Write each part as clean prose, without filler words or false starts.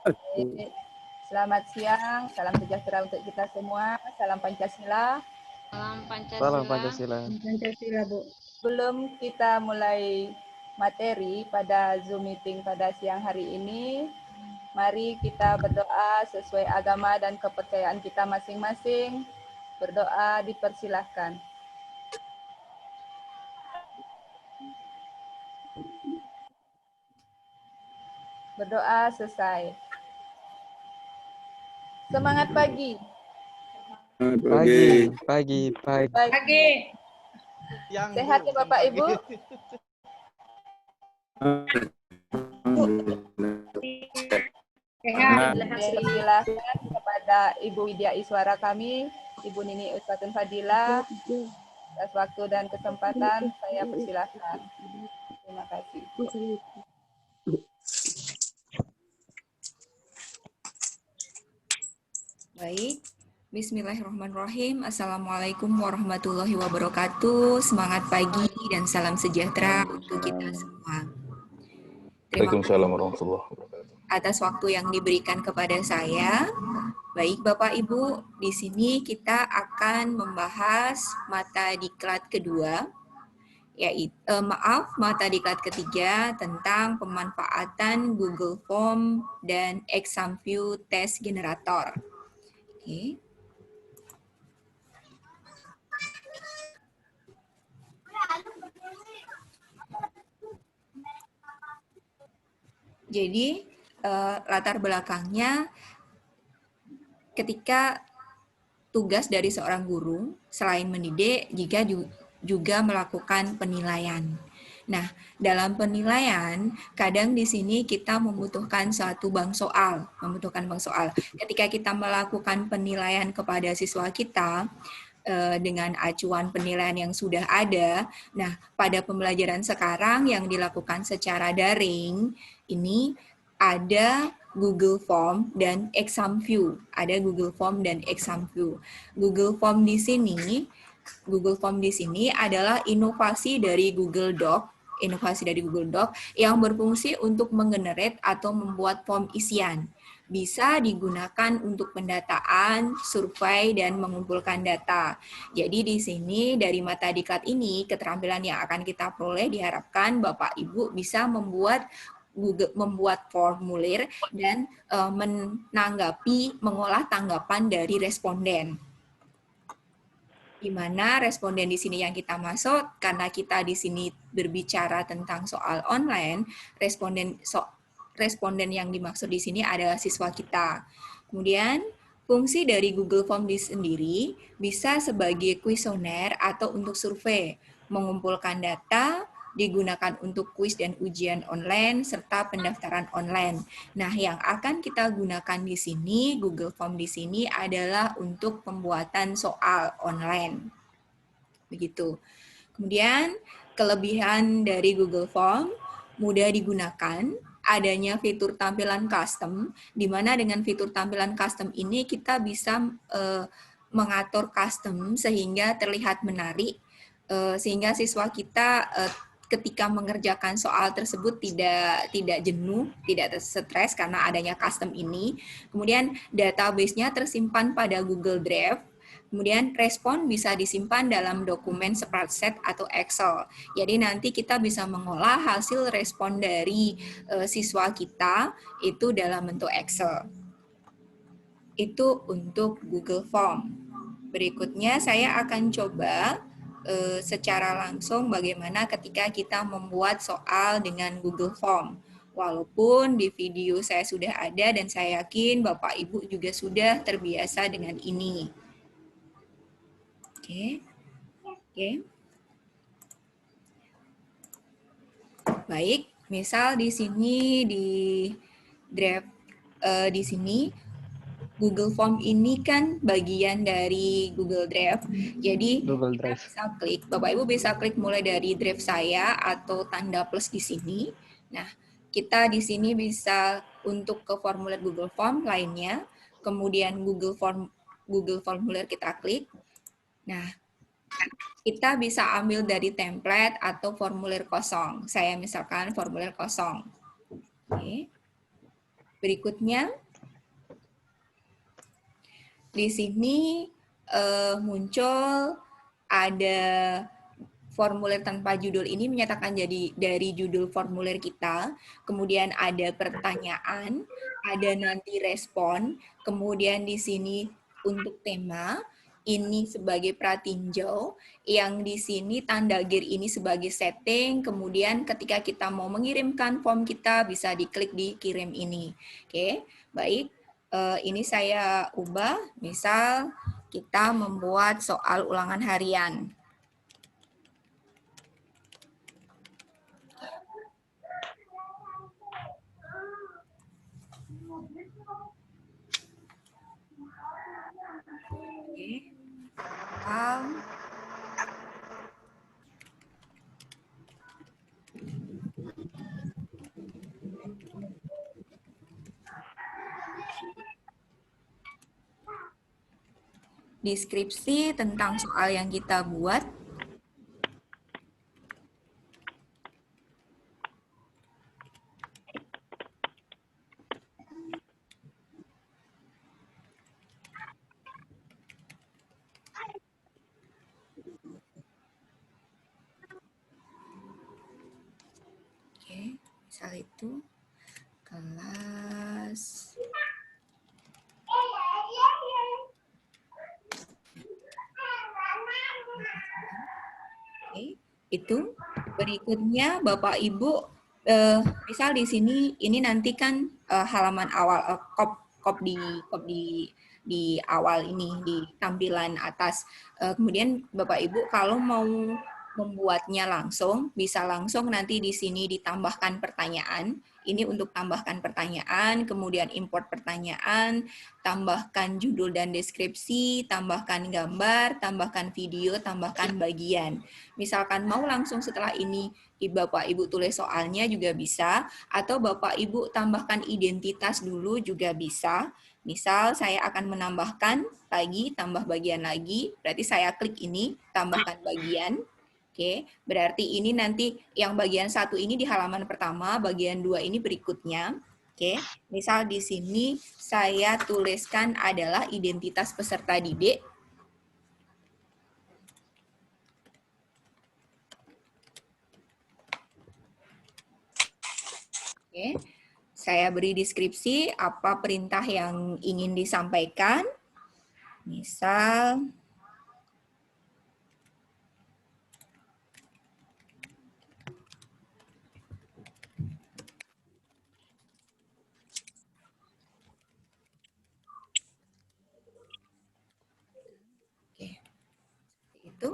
Oke. Selamat siang, salam sejahtera untuk kita semua. Salam Pancasila. Salam Salam Pancasila. Pancasila. Pancasila, Bu. Sebelum kita mulai materi pada Zoom meeting pada siang hari ini, mari kita berdoa sesuai agama dan kepercayaan kita masing-masing. Berdoa dipersilahkan. Berdoa selesai. Semangat pagi. Pagi. Pagi. Yang Sehat ya Bapak Ibu? Silakan kepada Ibu Widya Iswara kami, Ibu Nini Uswatun Fadila. Atas waktu dan kesempatan saya persilahkan. Terima kasih. Baik, Bismillahirrahmanirrahim. Assalamualaikum warahmatullahi wabarakatuh. Semangat pagi dan salam sejahtera untuk kita semua. Terima kasih Waalaikumsalam warahmatullahi wabarakatuh. atas waktu yang diberikan kepada saya. Baik Bapak Ibu, di sini kita akan membahas mata diklat kedua, yaitu mata diklat ketiga tentang pemanfaatan Google Form dan ExamView Test Generator. Oke. Jadi latar belakangnya ketika tugas dari seorang guru selain mendidik juga melakukan penilaian. Nah, dalam penilaian kadang di sini kita membutuhkan bank soal. Ketika kita melakukan penilaian kepada siswa kita dengan acuan penilaian yang sudah ada. Nah, pada pembelajaran sekarang yang dilakukan secara daring, ini ada Google Form dan ExamView. Google Form di sini adalah inovasi dari Google Doc yang berfungsi untuk menggenerate atau membuat form isian. Bisa digunakan untuk pendataan, survei, dan mengumpulkan data. Jadi di sini dari mata diklat ini, keterampilan yang akan kita peroleh diharapkan Bapak Ibu bisa membuat formulir dan mengolah tanggapan dari responden. Di mana responden di sini yang kita maksud, karena kita di sini berbicara tentang soal online, responden yang dimaksud di sini adalah siswa kita. Kemudian, fungsi dari Google Form sendiri bisa sebagai kuesioner atau untuk survei, mengumpulkan data, digunakan untuk kuis dan ujian online, serta pendaftaran online. Nah, yang akan kita gunakan di sini, Google Form di sini adalah untuk pembuatan soal online. Begitu. Kemudian, kelebihan dari Google Form, mudah digunakan, adanya fitur tampilan custom, di mana dengan fitur tampilan custom ini kita bisa mengatur custom sehingga terlihat menarik, sehingga siswa kita ketika mengerjakan soal tersebut tidak jenuh, tidak stres karena adanya custom ini. Kemudian database-nya tersimpan pada Google Drive. Kemudian respon bisa disimpan dalam dokumen spreadsheet atau Excel. Jadi nanti kita bisa mengolah hasil respon dari siswa kita itu dalam bentuk Excel. Itu untuk Google Form. Berikutnya saya akan coba secara langsung bagaimana ketika kita membuat soal dengan Google Form. Walaupun di video saya sudah ada dan saya yakin Bapak Ibu juga sudah terbiasa dengan ini. Oke. Baik, misal di sini di draft di sini Google Form ini kan bagian dari Google Drive. Jadi kita bisa klik, Bapak Ibu bisa klik mulai dari Drive saya atau tanda plus di sini. Nah, kita di sini bisa untuk ke formulir Google Form lainnya, kemudian Google Formulir kita klik. Nah, kita bisa ambil dari template atau formulir kosong. Saya misalkan formulir kosong. Oke. Berikutnya, di sini muncul ada formulir tanpa judul ini menyatakan jadi dari judul formulir kita, kemudian ada pertanyaan, ada nanti respon, kemudian di sini untuk tema, ini sebagai pratinjau, yang di sini tanda gear ini sebagai setting, kemudian ketika kita mau mengirimkan form kita bisa diklik di kirim ini. Oke, baik. Ini saya ubah, misal kita membuat soal ulangan harian. Oke. Deskripsi tentang soal yang kita buat. Oke, misal itu kelas. Oke, itu berikutnya Bapak Ibu, misal di sini ini nanti kan halaman awal kop di awal ini di tampilan atas. Kemudian Bapak Ibu kalau mau membuatnya langsung bisa langsung nanti di sini ditambahkan pertanyaan. Ini untuk tambahkan pertanyaan, kemudian import pertanyaan, tambahkan judul dan deskripsi, tambahkan gambar, tambahkan video, tambahkan bagian. Misalkan mau langsung setelah ini Bapak Ibu tulis soalnya juga bisa, atau Bapak Ibu tambahkan identitas dulu juga bisa. Misal saya akan menambahkan lagi, tambah bagian lagi, berarti saya klik ini, tambahkan bagian. Oke, berarti ini nanti yang bagian 1 ini di halaman pertama, bagian 2 ini berikutnya. Oke, misal di sini saya tuliskan adalah identitas peserta didik. Oke, saya beri deskripsi apa perintah yang ingin disampaikan. Misal, oke, seperti itu.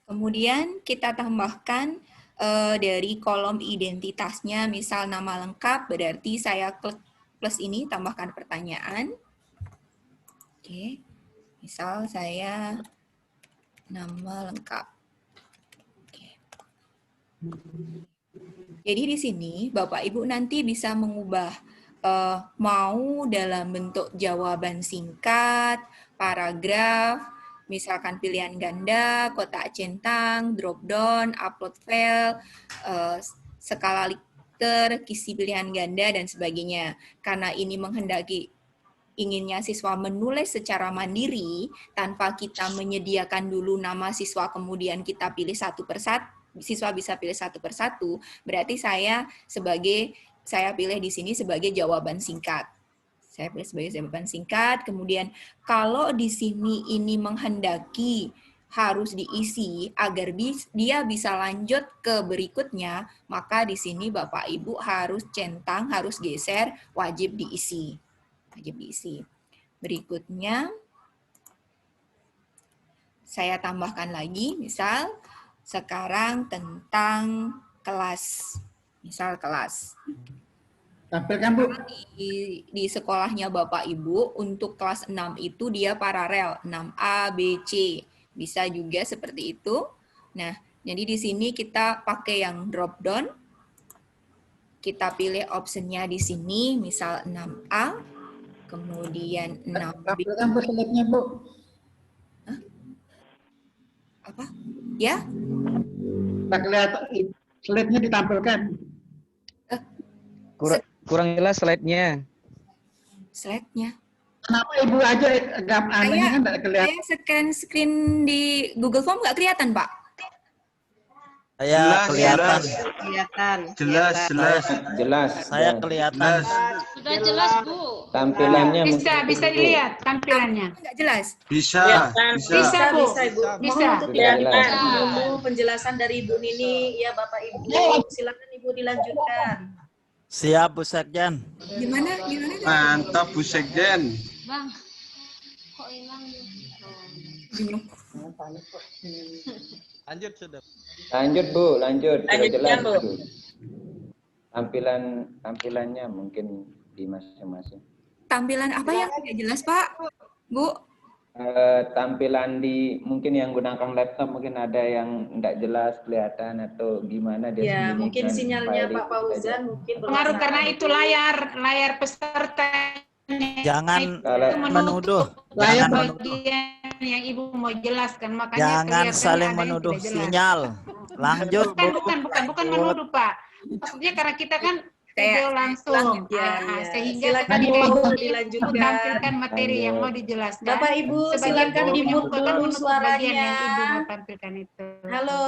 Kemudian kita tambahkan dari kolom identitasnya, misal nama lengkap, berarti saya klik plus ini, tambahkan pertanyaan. Oke, misal saya nama lengkap. Oke. Jadi di sini Bapak Ibu nanti bisa mengubah mau dalam bentuk jawaban singkat, paragraf, misalkan pilihan ganda, kotak centang, drop down, upload file, skala liter, kisi pilihan ganda, dan sebagainya. Karena ini menghendaki inginnya siswa menulis secara mandiri tanpa kita menyediakan dulu nama siswa kemudian kita pilih satu persatu, siswa bisa pilih satu persatu, berarti saya pilih di sini sebagai jawaban singkat. Saya pilih sebagai jawaban singkat, kemudian kalau di sini ini menghendaki harus diisi agar dia bisa lanjut ke berikutnya, maka di sini Bapak Ibu harus centang, harus geser, wajib diisi. Wajib diisi. Berikutnya, saya tambahkan lagi, misal sekarang tentang kelas. Misal kelas. Tampilkan, Bu. Di sekolahnya Bapak Ibu, untuk kelas 6 itu dia paralel, 6A, B, C. Bisa juga seperti itu. Nah, jadi di sini kita pakai yang drop down. Kita pilih optionnya di sini, misal 6A, kemudian 6B. Tampilkan, Bu, slide-nya, Bu. Apa? Ya? Tak kelihatan, slide-nya ditampilkan. Kurang jelas slide-nya. Slide-nya. Kenapa Ibu aja anunya kan tidak kelihatan? Saya screen di Google Form nggak kelihatan, Pak? Saya kelihatan. Jelas. Saya kelihatan. Sudah jelas, Bu. Tampilannya Bisa dilihat tampilannya. Nggak jelas. Bisa, Bu. Bisa. tidak jelas. Dulu penjelasan dari Ibu Nini, ya Bapak Ibu, silakan Ibu dilanjutkan. Siap, Bu Sekjen. Gimana? Mantap Bu Sekjen. Bang, kok hilang? Bingung. Lanjut sudah. Lanjut Bu, lanjut. Sudah jelas. Bu. Bu. Tampilannya mungkin di masing-masing. Tampilan apa yang tidak jelas, Pak? Bu? Tampilan di mungkin yang gunakan laptop mungkin ada yang tidak jelas kelihatan atau gimana dia Ya, sembunyikan mungkin sinyalnya file Pak itu Fauzan saja. mungkin Pengaruh karena itu layar peserta. Jangan Kalau menuduh. Layar Jangan menuduh. Bagian yang Ibu mau jelaskan, makanya Jangan kelihatannya saling ada yang menuduh tidak jelas. sinyal. Lanjut, Bu. Bukan menuduh, Pak. Maksudnya karena kita kan video langsung, Ya, sehingga silakan ketika Ibu Ibu dilanjutkan. tampilkan materi yang mau dijelaskan. Bapak Ibu sebagian silakan guru di-mute mengumpulkan dulu untuk bagian suaranya. yang Ibu mau tampilkan itu. Halo,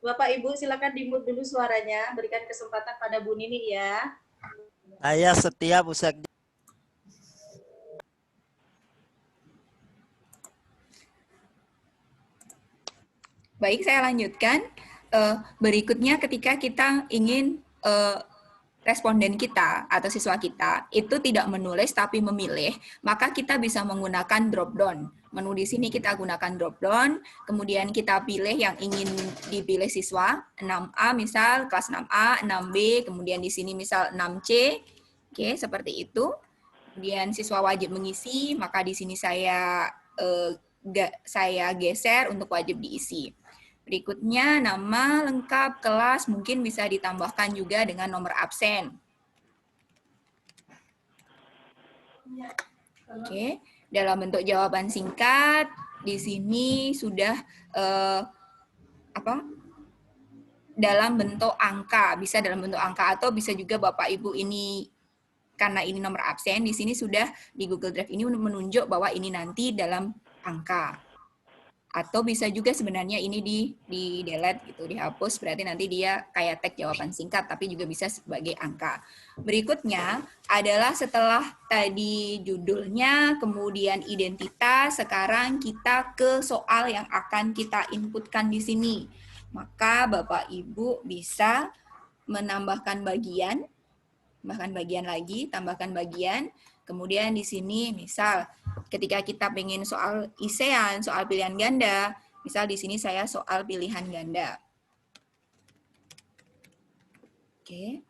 Bapak Ibu silakan di-mute dulu suaranya. Berikan kesempatan pada Bu Nini ya. Saya setia, Bu Sekjen. Baik, saya lanjutkan. Berikutnya ketika kita ingin responden kita atau siswa kita itu tidak menulis tapi memilih, maka kita bisa menggunakan drop down. Menu di sini kita gunakan drop down, kemudian kita pilih yang ingin dipilih siswa, 6A misal, kelas 6A, 6B, kemudian di sini misal 6C. Oke, seperti itu. Kemudian siswa wajib mengisi, maka di sini saya geser untuk wajib diisi. Berikutnya nama lengkap kelas mungkin bisa ditambahkan juga dengan nomor absen. Oke, dalam bentuk jawaban singkat di sini sudah dalam bentuk angka, bisa dalam bentuk angka atau bisa juga Bapak Ibu ini karena ini nomor absen di sini sudah di Google Drive ini menunjuk bahwa ini nanti dalam angka. Atau bisa juga sebenarnya ini di delete gitu, dihapus, berarti nanti dia kayak tag jawaban singkat, tapi juga bisa sebagai angka. Berikutnya adalah setelah tadi judulnya, kemudian identitas, sekarang kita ke soal yang akan kita inputkan di sini. Maka Bapak Ibu bisa menambahkan bagian, tambahkan bagian. Kemudian di sini misal ketika kita pengen soal isean, soal pilihan ganda, misal di sini saya soal pilihan ganda. Oke.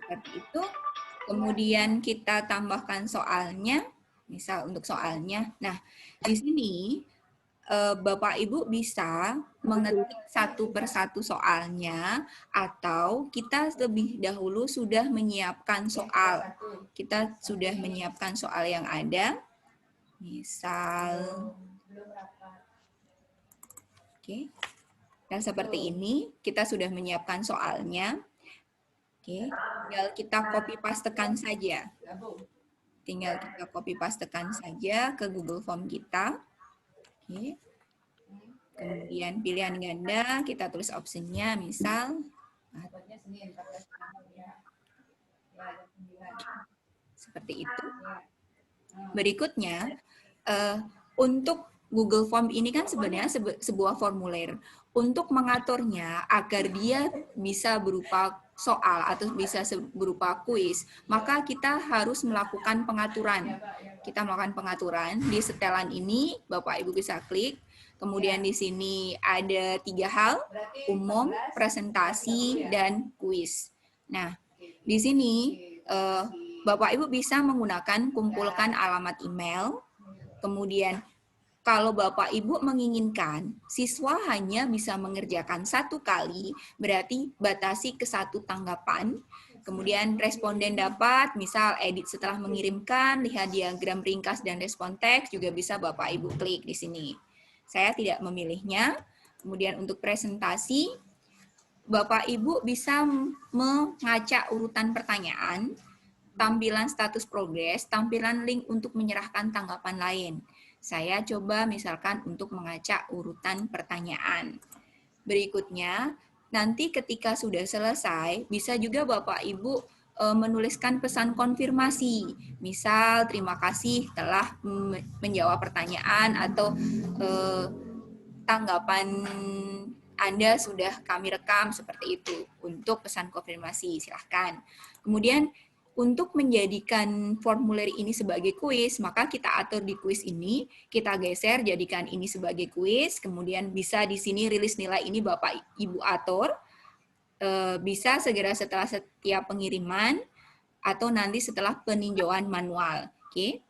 Seperti itu. Kemudian kita tambahkan soalnya, misal untuk soalnya. Nah, di sini Bapak Ibu bisa mengetik satu persatu soalnya, atau kita lebih dahulu sudah menyiapkan soal. Kita sudah menyiapkan soal yang ada. Misal, oke. Dan seperti ini, kita sudah menyiapkan soalnya. Oke, tinggal kita copy pastekan saja. Tinggal kita copy pastekan saja ke Google Form kita. Oke. Kemudian pilihan ganda, kita tulis optionnya, misal. Seperti itu. Berikutnya, untuk Google Form ini kan sebenarnya sebuah formulir. Untuk mengaturnya agar dia bisa berupa soal atau bisa berupa kuis, maka kita harus melakukan pengaturan. Kita melakukan pengaturan di setelan ini, Bapak Ibu bisa klik, Kemudian di sini ada 3 hal, umum, presentasi, dan kuis. Nah, di sini Bapak Ibu bisa menggunakan kumpulkan alamat email, kemudian kalau Bapak Ibu menginginkan siswa hanya bisa mengerjakan 1 kali, berarti batasi ke 1 tanggapan. Kemudian responden dapat, misal edit setelah mengirimkan, lihat diagram ringkas dan respon teks, juga bisa Bapak Ibu klik di sini. Saya tidak memilihnya. Kemudian untuk presentasi, Bapak Ibu bisa mengacak urutan pertanyaan, tampilan status progres, tampilan link untuk menyerahkan tanggapan lain. Saya coba misalkan untuk mengacak urutan pertanyaan. Berikutnya, nanti ketika sudah selesai, bisa juga Bapak Ibu menuliskan pesan konfirmasi. Misal, terima kasih telah menjawab pertanyaan atau tanggapan Anda sudah kami rekam seperti itu untuk pesan konfirmasi. Silahkan. Kemudian, untuk menjadikan formulir ini sebagai kuis, maka kita atur di kuis ini, kita geser, jadikan ini sebagai kuis, kemudian bisa di sini rilis nilai ini Bapak Ibu atur, bisa segera setelah setiap pengiriman, atau nanti setelah peninjauan manual. Oke.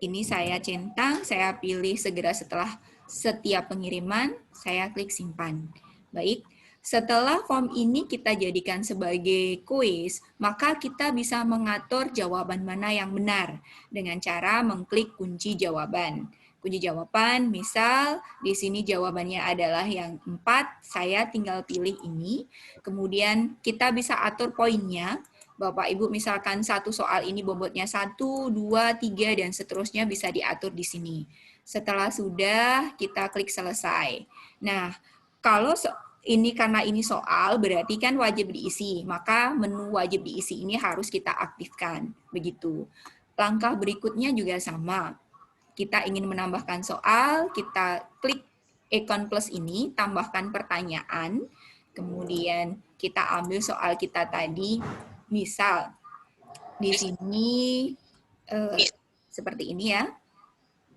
Ini saya centang, saya pilih segera setelah setiap pengiriman, saya klik simpan. Baik. Setelah form ini kita jadikan sebagai kuis, maka kita bisa mengatur jawaban mana yang benar dengan cara mengklik kunci jawaban. Kunci jawaban, misal di sini jawabannya adalah yang 4, saya tinggal pilih ini. Kemudian kita bisa atur poinnya. Bapak Ibu misalkan satu soal ini bobotnya 1, 2, 3, dan seterusnya bisa diatur di sini. Setelah sudah, kita klik selesai. Nah, kalau ini karena ini soal, berarti kan wajib diisi. Maka menu wajib diisi ini harus kita aktifkan. Begitu. Langkah berikutnya juga sama. Kita ingin menambahkan soal, kita klik ikon plus ini, tambahkan pertanyaan. Kemudian kita ambil soal kita tadi. Misal, di sini seperti ini ya.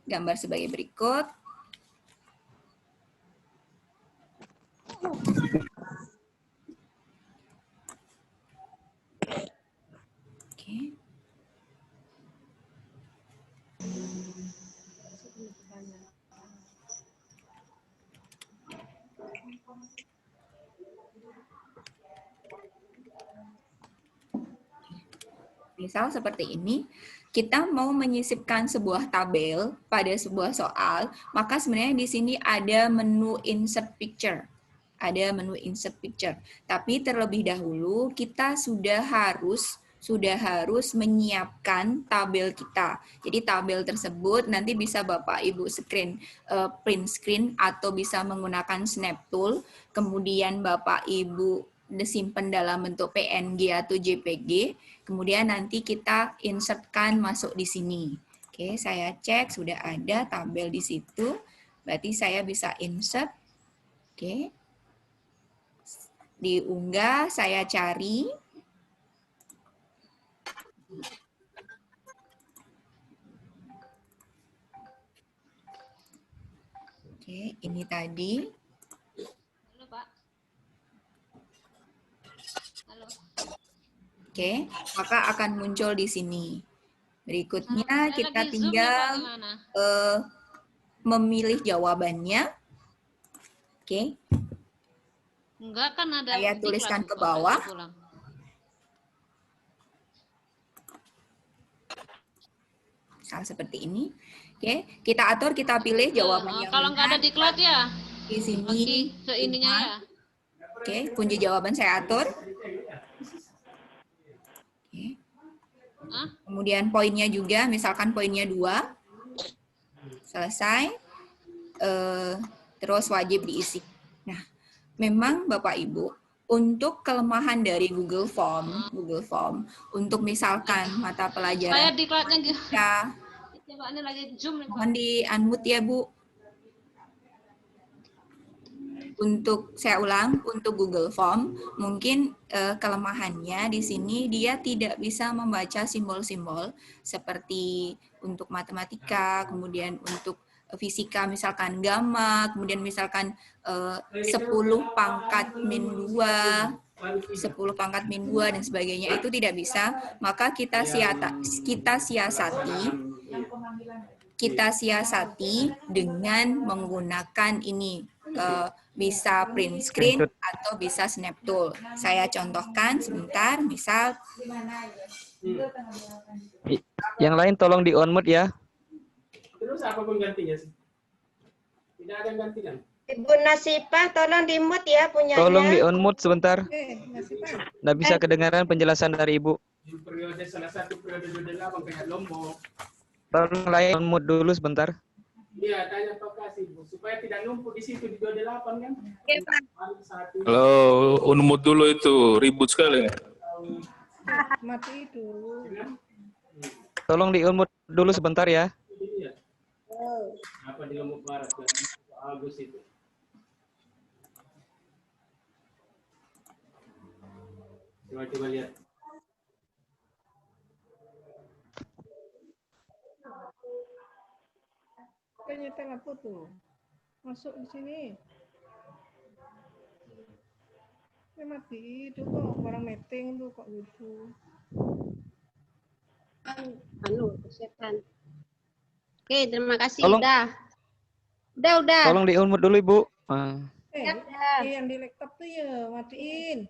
Gambar sebagai berikut. Oke. Misal seperti ini, kita mau menyisipkan sebuah tabel pada sebuah soal, maka sebenarnya di sini ada menu insert picture. Ada menu insert picture. Tapi terlebih dahulu kita sudah harus menyiapkan tabel kita. Jadi tabel tersebut nanti bisa Bapak Ibu print screen atau bisa menggunakan snap tool. Kemudian Bapak Ibu disimpan dalam bentuk PNG atau JPG. Kemudian nanti kita insertkan masuk di sini. Oke, saya cek sudah ada tabel di situ. Berarti saya bisa insert. Oke. Diunggah, saya cari. Oke, ini tadi. Halo, Pak. Halo. Oke, maka akan muncul di sini. Berikutnya kita tinggal memilih jawabannya. Oke. Enggak, kan ada. Saya tuliskan ke bawah. Misal seperti ini. Oke, kita atur, kita pilih jawaban yang kalau nggak ada di cloud ya? Di sini. Seininya ya. Oke, kunci jawaban saya atur. Oke. Kemudian poinnya juga, misalkan poinnya 2. Selesai. Terus wajib diisi. Nah, memang Bapak Ibu, untuk kelemahan dari Google Form, untuk misalkan mata pelajaran. Saya di cloud-nya gitu. Ya. Coba ini lagi Zoom nih, Pak. Mohon di-unmute ya, Bu. Saya ulang, untuk Google Form, mungkin kelemahannya di sini dia tidak bisa membaca simbol-simbol seperti untuk matematika, kemudian untuk fisika misalkan gamma, kemudian misalkan 10 pangkat min 2, 10 pangkat min 2 dan sebagainya, itu tidak bisa, maka kita siasati dengan menggunakan ini, bisa print screen atau bisa snap tool. Saya contohkan sebentar, misal Yang lain tolong di on mute ya. Terus apa penggantinya sih? Tidak ada yang ganti kan? Ibu Nasipah, tolong di mute ya punyanya. Tolong di on mute sebentar. Nggak bisa kedengaran penjelasan dari Ibu. Di periode salah satu periode 28 kayak Lombok. Tolong lain on mute dulu sebentar. Iya, tanya Pak Kasih, Bu, supaya tidak numpuk di situ di 28 kan? Iya, Pak. Halo, unmut dulu itu, ribut sekali. Mati dulu. Tolong di on mute dulu sebentar ya. Apa di Lombok Barat kan? Agus itu. Coba lihat. Kayaknya tengah tuh. Masuk di sini. Ini mati itu kok orang meeting tuh kok gitu. Setan. Oke, terima kasih. Tolong. Udah. Tolong di on mute dulu Ibu. Yang di laptop tuh ya matiin.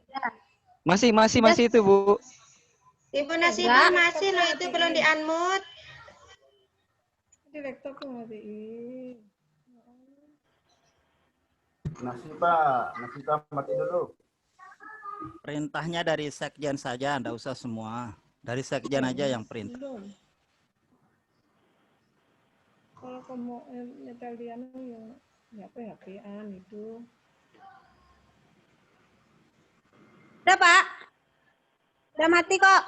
Masih itu Bu. Ibu Nasibah masih loh, itu belum di unmute. Di laptop tuh matiin. Nasibah mati dulu. Perintahnya dari sekjen saja, enggak usah semua. Dari sekjen aja yang perintah. Belum. Kalau kamu nyetel dia yang HP-an itu. Udah, Pak. Udah mati kok.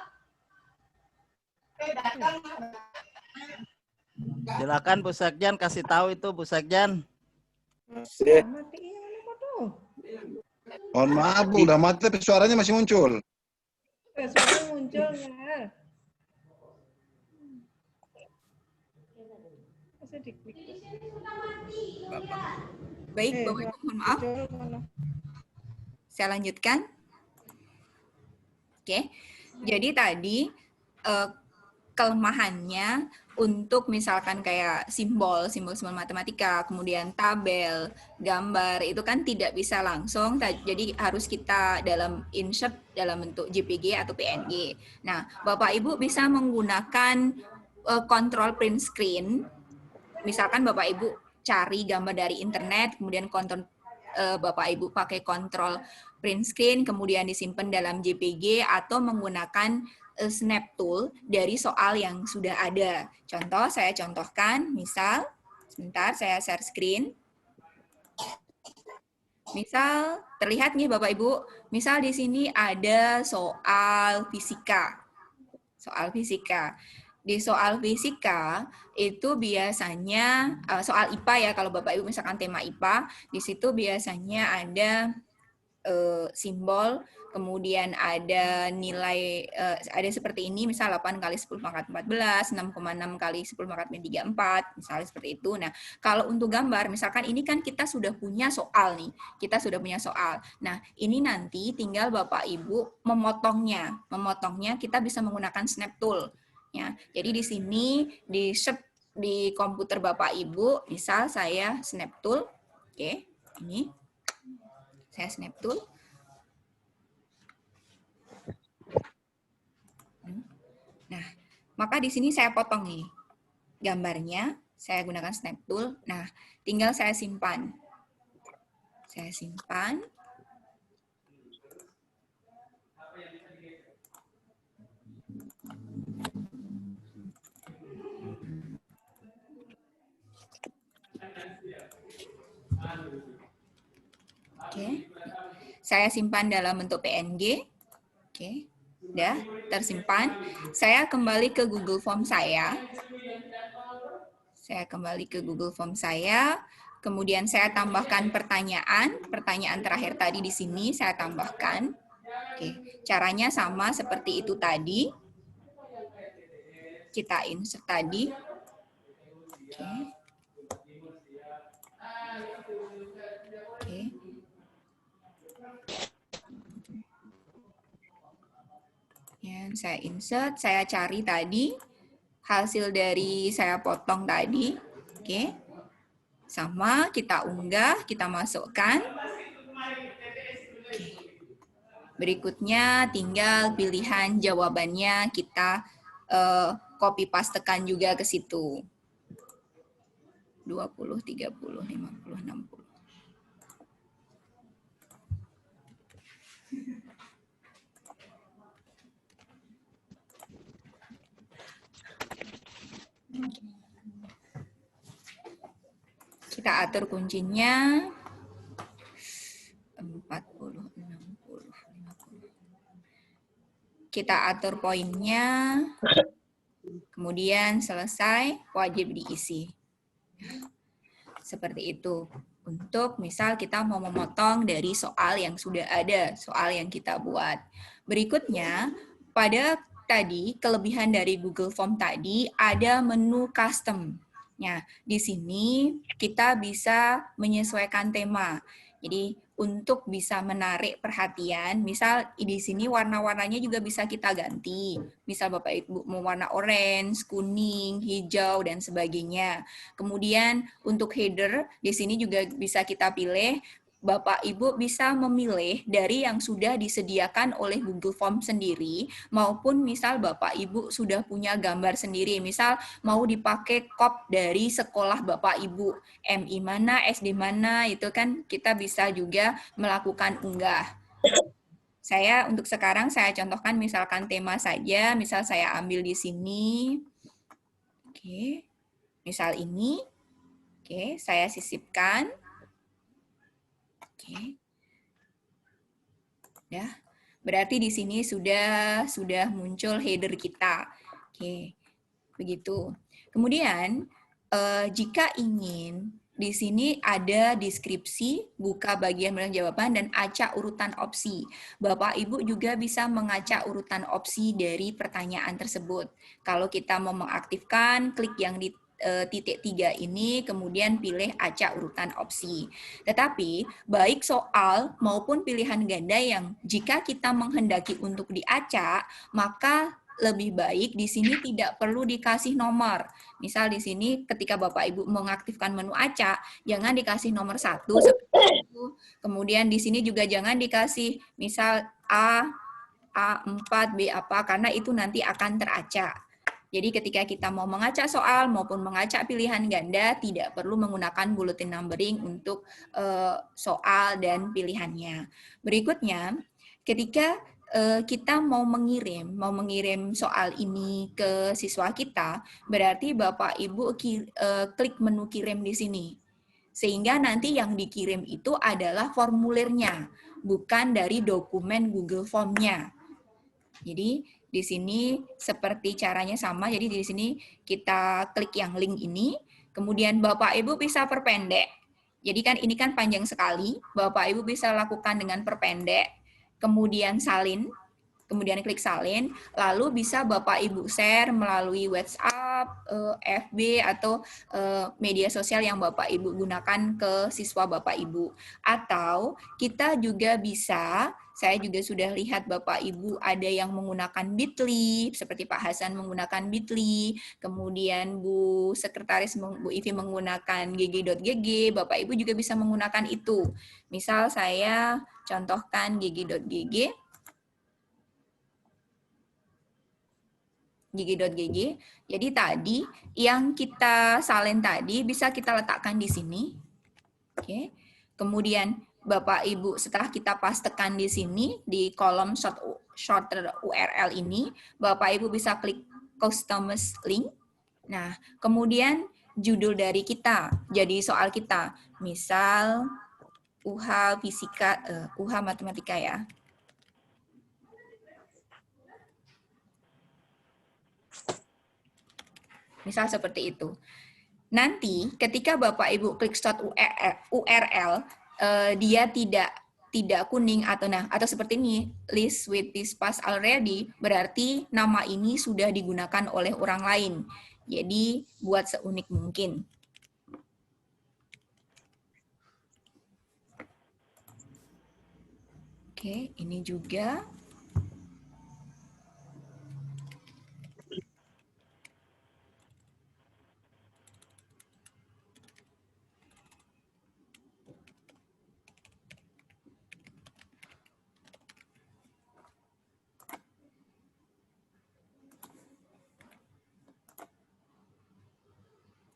Silakan Bu Sekjen kasih tahu itu Bu Sekjen. Matiin apa tuh? Mohon maaf Bu, udah mati tapi suaranya masih muncul. Suara muncul ya. baik, Bapak Ibu, mohon maaf. Saya lanjutkan. Oke, jadi tadi kelemahannya untuk misalkan kayak simbol matematika, kemudian tabel, gambar, itu kan tidak bisa langsung, jadi harus kita insert dalam bentuk JPG atau PNG. Nah, Bapak Ibu bisa menggunakan control print screen. Misalkan Bapak Ibu cari gambar dari internet, kemudian Bapak Ibu pakai control print screen, kemudian disimpan dalam JPG atau menggunakan snap tool dari soal yang sudah ada. Contoh, saya contohkan, misal, sebentar saya share screen. Misal, terlihat nih Bapak Ibu, misal di sini ada soal fisika. Soal fisika. Di soal fisika itu biasanya soal IPA ya, kalau Bapak Ibu misalkan tema IPA, di situ biasanya ada simbol, kemudian ada nilai, ada seperti ini, misal 8 kali 10 pangkat 14, 6,6 kali 10 pangkat min 34, misalnya seperti itu. Nah, kalau untuk gambar, misalkan ini kan kita sudah punya soal nih, kita sudah punya soal. Nah, ini nanti tinggal Bapak Ibu memotongnya. Memotongnya kita bisa menggunakan snap tool. Ya, jadi di sini di komputer Bapak Ibu, misal saya snap tool, oke, ini saya snap tool. Nah, maka di sini saya potong nih gambarnya, saya gunakan snap tool. Nah, tinggal saya simpan. Saya simpan. Oke, saya simpan dalam bentuk PNG. Oke, udah tersimpan. Saya kembali ke Google Form saya. Saya kembali ke Google Form saya. Kemudian saya tambahkan pertanyaan terakhir tadi di sini saya tambahkan. Oke, caranya sama seperti itu tadi. Kita insert tadi. Oke. Kemudian saya insert, saya cari tadi hasil dari saya potong tadi. Oke. Sama, kita unggah, kita masukkan. Oke. Berikutnya tinggal pilihan jawabannya kita copy pastekan juga ke situ. 20, 30, 50, 60. Kita atur kuncinya 40, 60, 50. Kita atur poinnya, kemudian selesai, wajib diisi. Seperti itu. Untuk misal kita mau memotong dari soal yang sudah ada, soal yang kita buat. Berikutnya, pada tadi, kelebihan dari Google Form tadi, ada menu custom. Nah, di sini kita bisa menyesuaikan tema. Jadi, untuk bisa menarik perhatian, misal di sini warna-warnanya juga bisa kita ganti. Misal Bapak Ibu mau warna orange, kuning, hijau, dan sebagainya. Kemudian untuk header, di sini juga bisa kita pilih. Bapak Ibu bisa memilih dari yang sudah disediakan oleh Google Form sendiri, maupun misal Bapak Ibu sudah punya gambar sendiri, misal mau dipakai cop dari sekolah Bapak Ibu, MI mana, SD mana, itu kan kita bisa juga melakukan unggah. Untuk sekarang saya contohkan misalkan tema saja, misal saya ambil di sini, oke, misal ini, oke, saya sisipkan. Oke. Ya. Berarti di sini sudah muncul header kita. Oke. Begitu. Kemudian jika ingin di sini ada deskripsi, buka bagian jawaban, dan acak urutan opsi. Bapak Ibu juga bisa mengacak urutan opsi dari pertanyaan tersebut. Kalau kita mau mengaktifkan, klik yang di titik 3 ini, kemudian pilih acak urutan opsi. Tetapi, baik soal maupun pilihan ganda yang jika kita menghendaki untuk diacak, maka lebih baik di sini tidak perlu dikasih nomor. Misal di sini ketika Bapak Ibu mengaktifkan menu acak, jangan dikasih nomor 1 seperti itu. Kemudian di sini juga jangan dikasih misal A4, B apa, karena itu nanti akan teracak. Jadi ketika kita mau mengacak soal maupun mengacak pilihan ganda, tidak perlu menggunakan bulletin numbering untuk soal dan pilihannya. Berikutnya, ketika kita mau mengirim soal ini ke siswa kita, berarti Bapak Ibu klik menu kirim di sini. Sehingga nanti yang dikirim itu adalah formulirnya, bukan dari dokumen Google Form-nya. Jadi di sini seperti caranya sama. Jadi di sini kita klik yang link ini, kemudian Bapak Ibu bisa perpendek. Jadi kan ini kan panjang sekali, Bapak Ibu bisa lakukan dengan perpendek, kemudian salin, kemudian klik salin, lalu bisa Bapak Ibu share melalui WhatsApp, FB, atau media sosial yang Bapak Ibu gunakan ke siswa Bapak Ibu. Atau kita juga bisa, saya juga sudah lihat Bapak Ibu ada yang menggunakan Bitly, seperti Pak Hasan menggunakan Bitly, kemudian Bu Sekretaris Bu Ivi menggunakan gg.gg, Bapak Ibu juga bisa menggunakan itu. Misal saya contohkan gg.gg, gg.gg. Jadi tadi yang kita salin tadi bisa kita letakkan di sini. Oke. Kemudian Bapak Ibu setelah kita pastekan di sini di kolom shorter URL ini, Bapak Ibu bisa klik customize link. Nah, kemudian judul dari kita, jadi soal kita. Misal UH fisika, UH matematika ya. Misal seperti itu. Nanti ketika Bapak Ibu klik start URL, dia tidak kuning atau seperti ini, list with this pass already, berarti nama ini sudah digunakan oleh orang lain. Jadi buat seunik mungkin. Oke, ini juga.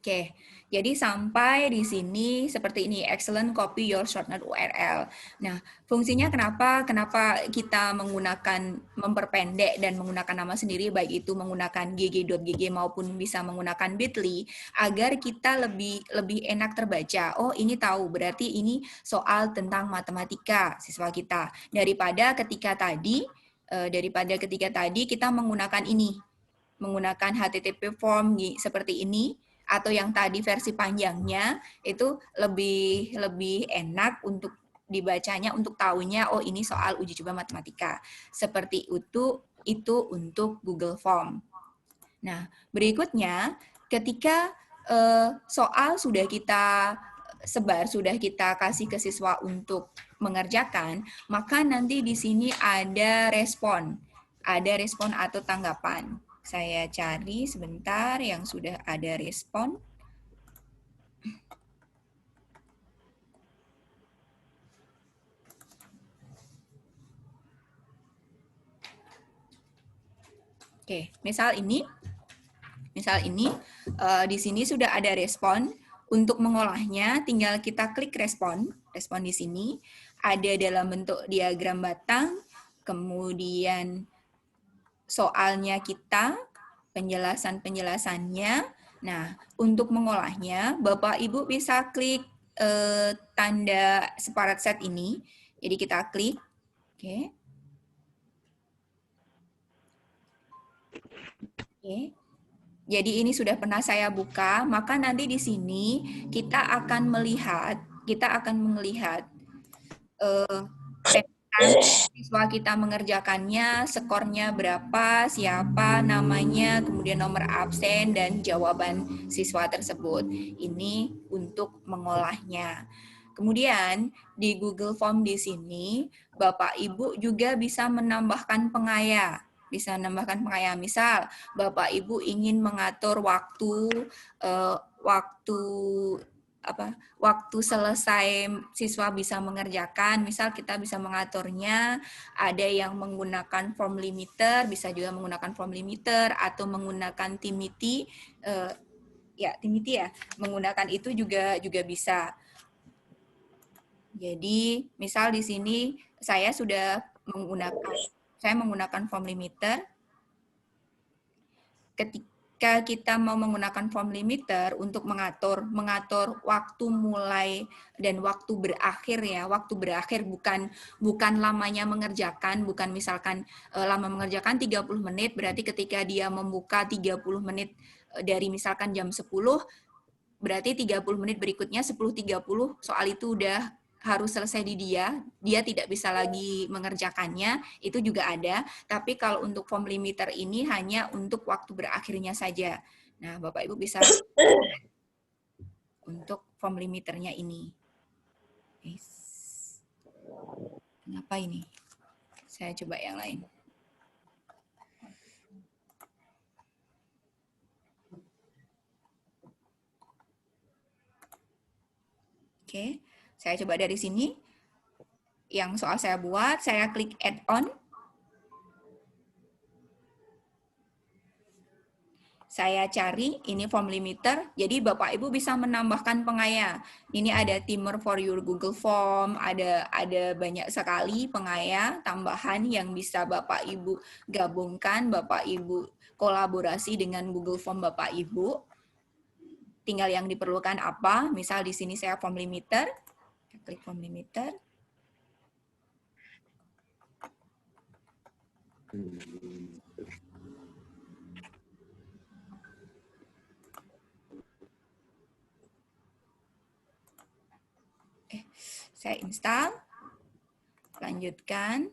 Oke, jadi sampai di sini seperti ini, excellent copy your shortcut URL. Nah, fungsinya kenapa kita memperpendek dan menggunakan nama sendiri, baik itu menggunakan gg.gg maupun bisa menggunakan bit.ly, agar kita lebih enak terbaca. Oh, ini tahu, berarti ini soal tentang matematika siswa kita. Daripada ketika tadi kita menggunakan HTTP form seperti ini, atau yang tadi versi panjangnya, itu lebih enak untuk dibacanya, untuk tahunya, oh ini soal uji coba matematika. Seperti itu untuk Google Form. Nah, berikutnya ketika soal sudah kita sebar, sudah kita kasih ke siswa untuk mengerjakan, maka nanti di sini ada respon atau tanggapan. Saya cari sebentar yang sudah ada respon. Oke, misal ini di sini sudah ada respon. Untuk mengolahnya, tinggal kita klik respon di sini. Ada dalam bentuk diagram batang, kemudian soalnya kita, penjelasannya. Nah, untuk mengolahnya, Bapak Ibu bisa klik tanda separate set ini. Jadi kita klik, oke. Jadi ini sudah pernah saya buka, maka nanti di sini kita akan melihat siswa kita mengerjakannya, skornya berapa, siapa namanya, kemudian nomor absen, dan jawaban siswa tersebut. Ini untuk mengolahnya. Kemudian di Google Form di sini, Bapak Ibu juga bisa menambahkan pengaya. Misal, Bapak Ibu ingin mengatur waktu selesai siswa bisa mengerjakan, misal kita bisa mengaturnya, ada yang menggunakan form limiter, bisa juga menggunakan form limiter atau menggunakan Timity, menggunakan itu juga bisa. Jadi, misal di sini saya menggunakan form limiter. Ketika kita mau menggunakan form limiter untuk mengatur waktu mulai dan waktu berakhir ya. Waktu berakhir bukan lamanya mengerjakan, bukan misalkan lama mengerjakan 30 menit, berarti ketika dia membuka 30 menit dari misalkan jam 10, berarti 30 menit berikutnya 10.30 soal itu udah harus selesai di dia tidak bisa lagi mengerjakannya, itu juga ada. Tapi kalau untuk form limiter ini hanya untuk waktu berakhirnya saja. Nah, Bapak Ibu bisa untuk form limiternya ini. Kenapa ini? Saya coba yang lain. Oke. Saya coba dari sini, yang soal saya buat, saya klik add-on. Saya cari, ini form limiter, jadi Bapak Ibu bisa menambahkan pengaya. Ini ada timer for your Google Form, ada banyak sekali pengaya tambahan yang bisa Bapak Ibu gabungkan, Bapak Ibu kolaborasi dengan Google Form Bapak Ibu. Tinggal yang diperlukan apa, misal di sini saya form limiter, klik form limiter. Saya install, lanjutkan.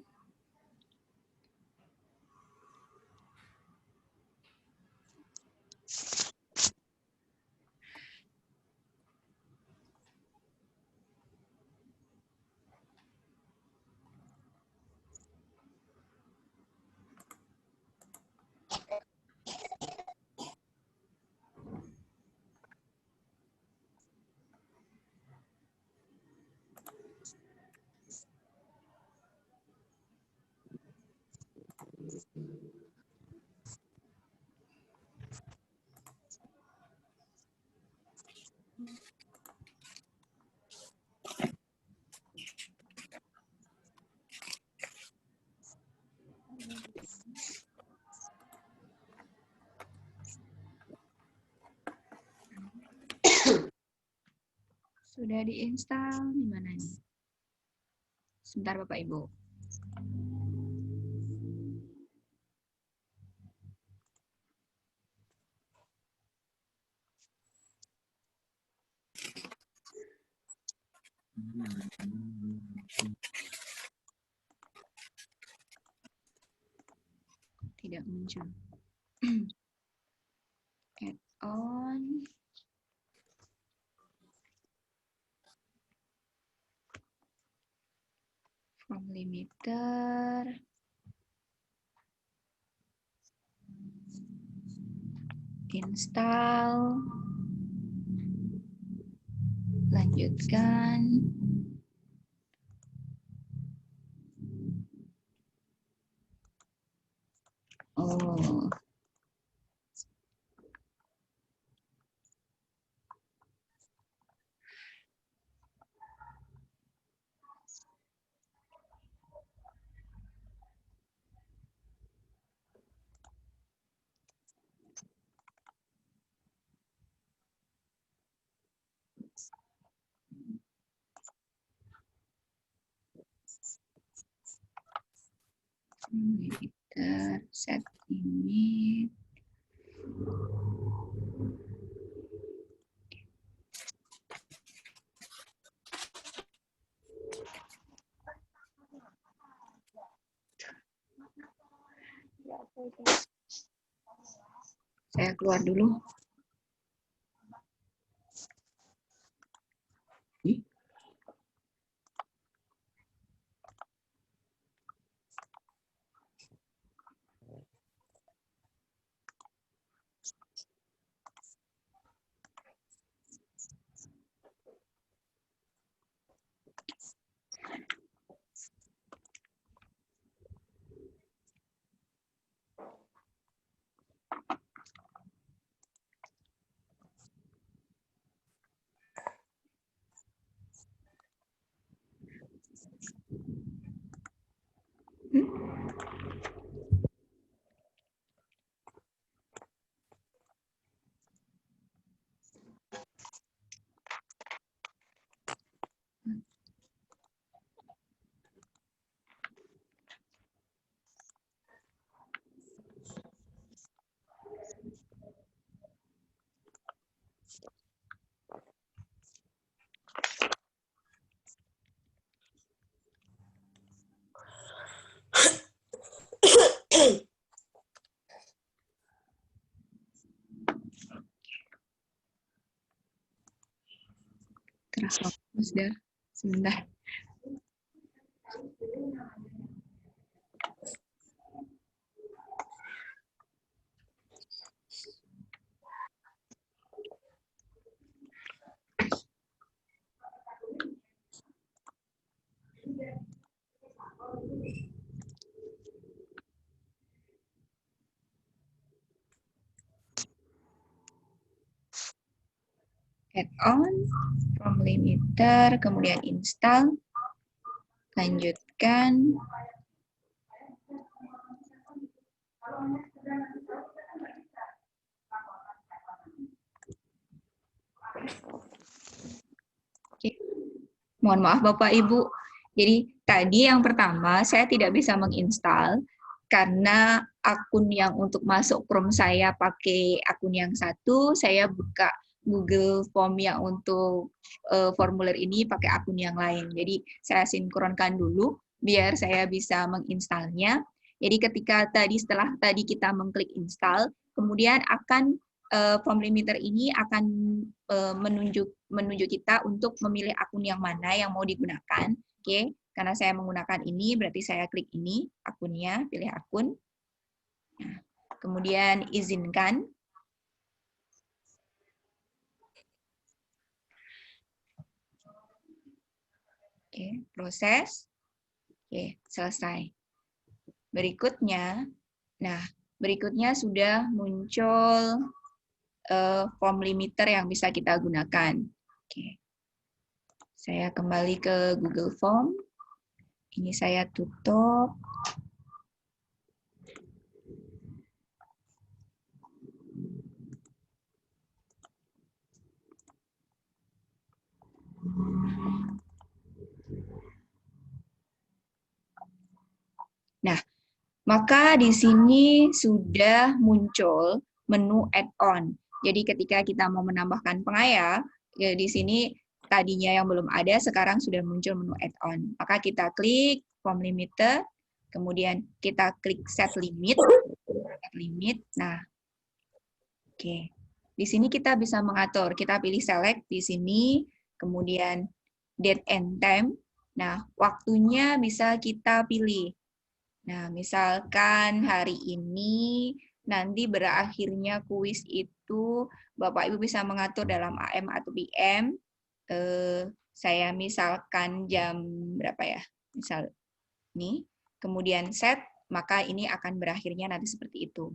Sudah diinstal di mana nih? Sebentar Bapak Ibu. Tidak muncul. Add-on. Form limiter. Install. Lanjutkan. Oh. Kita set ini. Saya keluar dulu. Terhapus dah. Sebentar. Add-on, form limiter, kemudian install, lanjutkan. Oke. Mohon maaf Bapak Ibu. Jadi tadi yang pertama saya tidak bisa menginstal karena akun yang untuk masuk Chrome saya pakai akun yang satu, saya buka Google Form yang untuk formulir ini pakai akun yang lain. Jadi saya sinkronkan dulu biar saya bisa menginstalnya. Jadi ketika setelah tadi kita mengklik install, kemudian akan form limiter ini akan menunjuk kita untuk memilih akun yang mana yang mau digunakan. Oke, karena saya menggunakan ini, berarti saya klik ini, akunnya, pilih akun. Nah, kemudian izinkan. Oke, proses. Oke, selesai. Berikutnya sudah muncul form limiter yang bisa kita gunakan. Oke. Saya kembali ke Google Form. Ini saya tutup. Nah, maka di sini sudah muncul menu add-on. Jadi ketika kita mau menambahkan pengaya, ya di sini tadinya yang belum ada, sekarang sudah muncul menu add-on. Maka kita klik form limiter, kemudian kita klik set limit. Nah, oke. Di sini kita bisa mengatur. Kita pilih select di sini, kemudian date and time. Nah, waktunya bisa kita pilih. Nah, misalkan hari ini nanti berakhirnya kuis itu Bapak Ibu bisa mengatur dalam AM atau PM. Saya misalkan jam berapa ya? Misal ini, kemudian set, maka ini akan berakhirnya nanti seperti itu.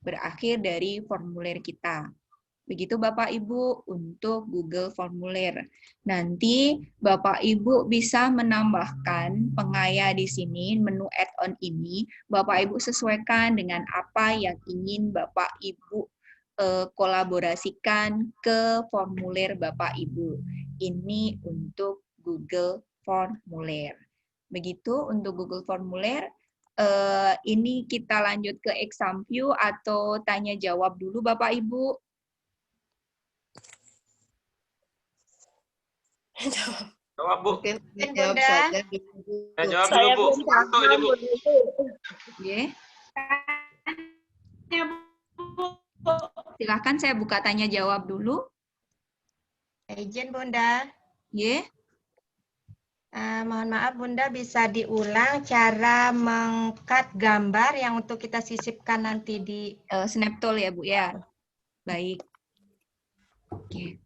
Berakhir dari formulir kita. Begitu Bapak Ibu untuk Google Formulir. Nanti Bapak Ibu bisa menambahkan pengaya di sini, menu add-on ini, Bapak Ibu sesuaikan dengan apa yang ingin Bapak Ibu kolaborasikan ke formulir Bapak Ibu. Ini untuk Google Formulir. Begitu untuk Google Formulir. Ini kita lanjut ke exam view atau tanya jawab dulu Bapak Ibu. Jawab, Bu. Mungkin jawab Bunda. saja. Ya, jawab dulu, Bu. Satu aja, Bu. Oke. Silahkan saya buka tanya jawab dulu. Izin Bunda. Ya. Mohon maaf Bunda, bisa diulang cara meng-cut gambar yang untuk kita sisipkan nanti di Snap Tool ya Bu ya. Baik. Oke.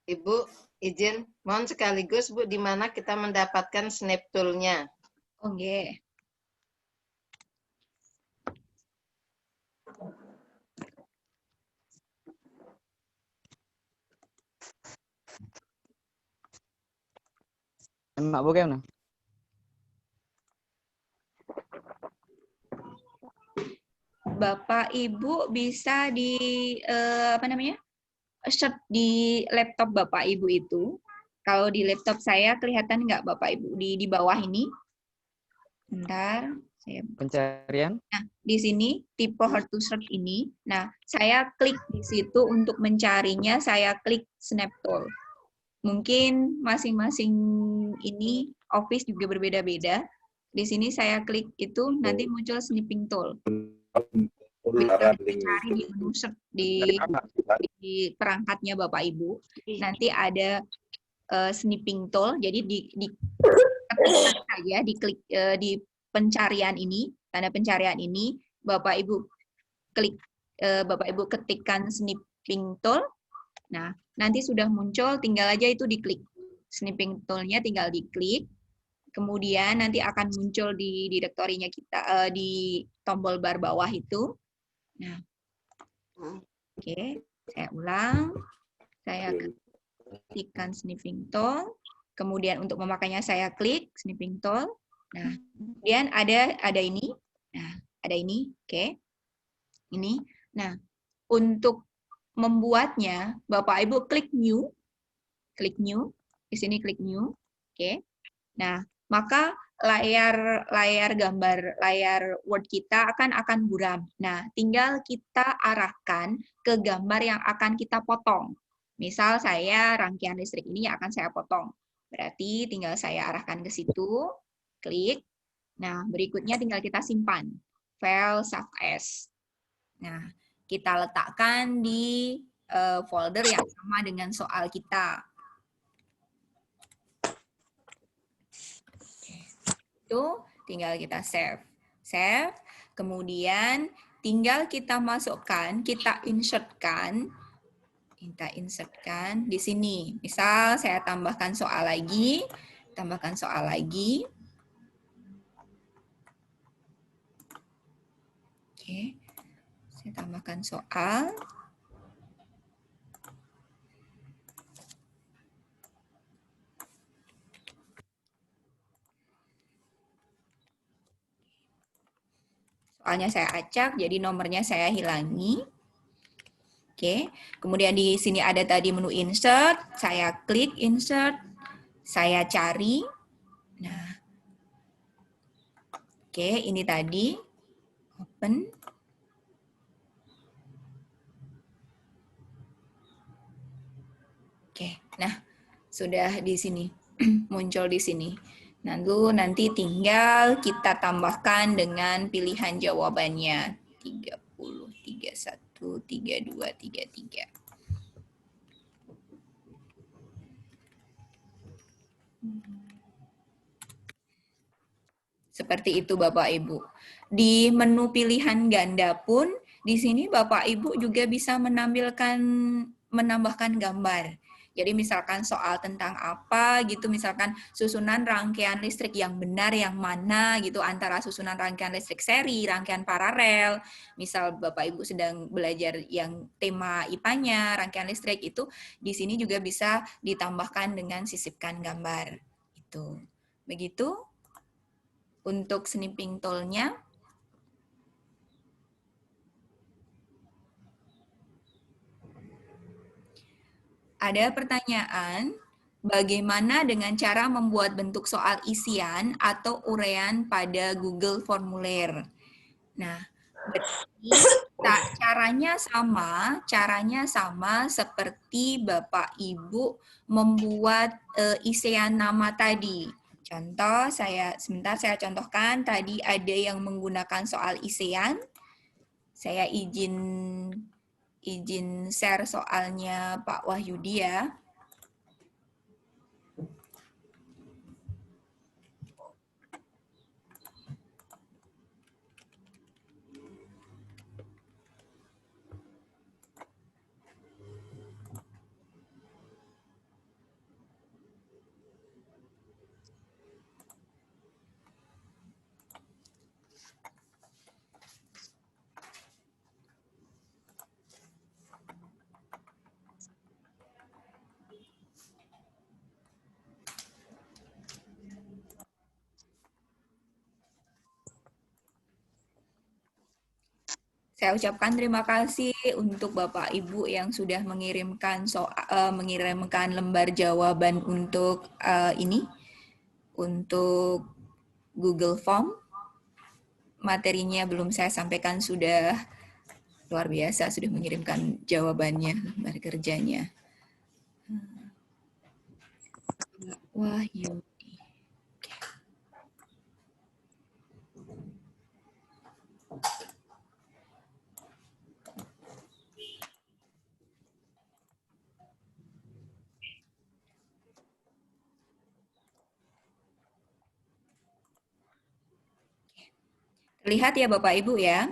Ibu, izin, mohon sekaligus Bu, di mana kita mendapatkan snap tool-nya? Oke. Enak bagaimana? Bapak Ibu bisa di apa namanya? Search di laptop Bapak Ibu itu. Kalau di laptop saya kelihatan nggak Bapak Ibu di bawah ini? Bentar, saya Pencarian. Nah, di sini tipe how to search ini. Nah, saya klik di situ untuk mencarinya, saya klik Snap Tool. Mungkin masing-masing ini Office juga berbeda-beda. Di sini saya klik itu, nanti muncul Snipping Tool. Bisa dicari di menu search di perangkatnya Bapak Ibu. Nanti ada Snipping Tool, jadi diketikkan saja, diklik di pencarian ini, tanda pencarian ini, Bapak Ibu klik, Bapak Ibu ketikkan Snipping Tool. Nah, nanti sudah muncul, tinggal aja itu diklik. Snipping Tool-nya tinggal diklik. Kemudian nanti akan muncul di direktorinya kita, di tombol bar bawah itu. Nah, oke, saya ulang. Saya ketikkan Snipping Tool. Kemudian untuk memakainya saya klik Snipping Tool. Nah, kemudian ada ini. Nah, ada ini, oke. Ini. Nah, untuk membuatnya, Bapak Ibu klik new. Klik new. Di sini klik new. Oke. Nah, maka layar gambar, layar Word kita akan buram. Nah, tinggal kita arahkan ke gambar yang akan kita potong. Misal saya rangkaian listrik ini yang akan saya potong. Berarti tinggal saya arahkan ke situ, klik. Nah, berikutnya tinggal kita simpan. File save as. Nah, kita letakkan di folder yang sama dengan soal kita. Itu tinggal kita save. Save, kemudian tinggal kita masukkan, kita insertkan di sini. Misal saya tambahkan soal lagi, Oke, saya tambahkan soal. Soalnya saya acak, jadi nomornya saya hilangi. Oke, kemudian di sini ada tadi menu insert, saya klik insert, saya cari. Nah, oke, ini tadi open. Oke, nah sudah di sini muncul di sini. Lalu nanti tinggal kita tambahkan dengan pilihan jawabannya 30, 31, 32, 33. Seperti itu Bapak Ibu. Di menu pilihan ganda pun di sini Bapak Ibu juga bisa menambahkan gambar. Jadi misalkan soal tentang apa gitu, misalkan susunan rangkaian listrik yang benar yang mana gitu, antara susunan rangkaian listrik seri, rangkaian paralel. Misal Bapak Ibu sedang belajar yang tema IPA-nya, rangkaian listrik itu di sini juga bisa ditambahkan dengan sisipkan gambar. Itu. Begitu untuk snipping tool-nya. Ada pertanyaan, bagaimana dengan cara membuat bentuk soal isian atau uraian pada Google Formulir? Nah, berarti caranya sama seperti Bapak Ibu membuat isian nama tadi. Contoh, sebentar saya contohkan, tadi ada yang menggunakan soal isian. Saya izin share soalnya Pak Wahyudi ya. Saya ucapkan terima kasih untuk Bapak Ibu yang sudah mengirimkan lembar jawaban untuk untuk Google Form. Materinya belum saya sampaikan, sudah luar biasa, sudah mengirimkan jawabannya, lembar kerjanya. Wahyu. Lihat ya Bapak Ibu ya.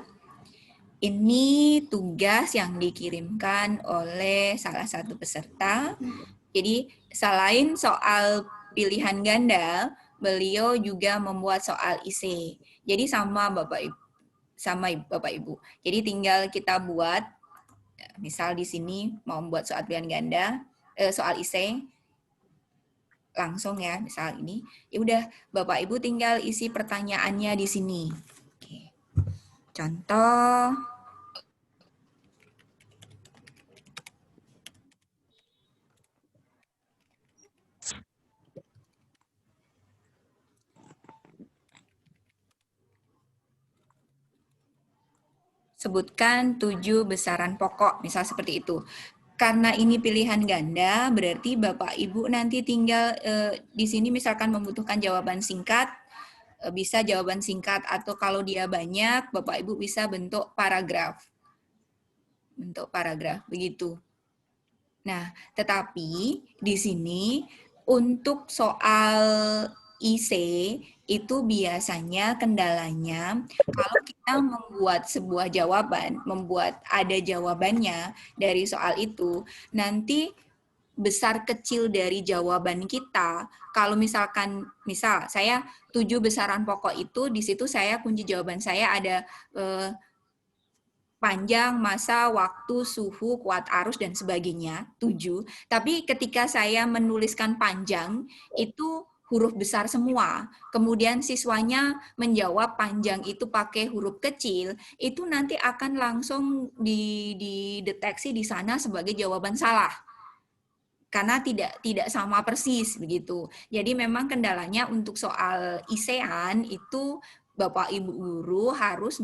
Ini tugas yang dikirimkan oleh salah satu peserta. Jadi selain soal pilihan ganda, beliau juga membuat soal IC. Jadi sama Bapak Ibu. Jadi tinggal kita buat, misal di sini mau membuat soal pilihan ganda, soal IC, langsung ya, misal ini. Ya udah, Bapak Ibu tinggal isi pertanyaannya di sini. Contoh, sebutkan 7 besaran pokok, misal seperti itu. Karena ini pilihan ganda, berarti Bapak Ibu nanti tinggal di sini misalkan membutuhkan jawaban singkat, bisa jawaban singkat, atau kalau dia banyak, Bapak Ibu bisa bentuk paragraf. Bentuk paragraf, begitu. Nah, tetapi di sini untuk soal IC itu biasanya kendalanya kalau kita membuat sebuah jawaban, membuat ada jawabannya dari soal itu, nanti besar kecil dari jawaban kita, kalau misalkan, misal saya 7 besaran pokok itu, di situ saya kunci jawaban saya ada panjang, masa, waktu, suhu, kuat arus, dan sebagainya, 7. Tapi ketika saya menuliskan panjang, itu huruf besar semua, kemudian siswanya menjawab panjang itu pakai huruf kecil, itu nanti akan langsung dideteksi di sana sebagai jawaban salah. Karena tidak sama persis begitu. Jadi memang kendalanya untuk soal ISEAN itu Bapak Ibu guru harus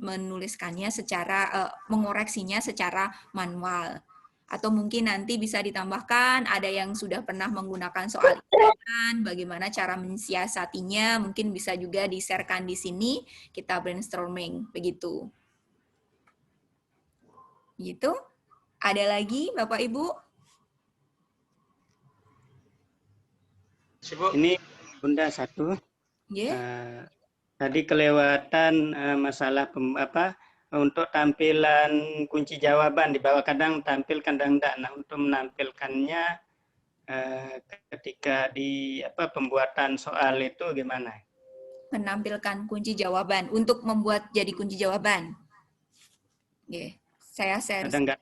menuliskannya secara mengoreksinya secara manual. Atau mungkin nanti bisa ditambahkan ada yang sudah pernah menggunakan soal ISEAN, bagaimana cara mensiasatinya, mungkin bisa juga di-share-kan di sini, kita brainstorming begitu. Gitu. Ada lagi Bapak Ibu? Ini Bunda satu. Tadi kelewatan masalah untuk tampilan kunci jawaban di bawah, kadang tampil kadang enggak. Nah, untuk menampilkannya ketika di pembuatan soal itu gimana? Menampilkan kunci jawaban untuk membuat jadi kunci jawaban. Saya share. Ada enggak?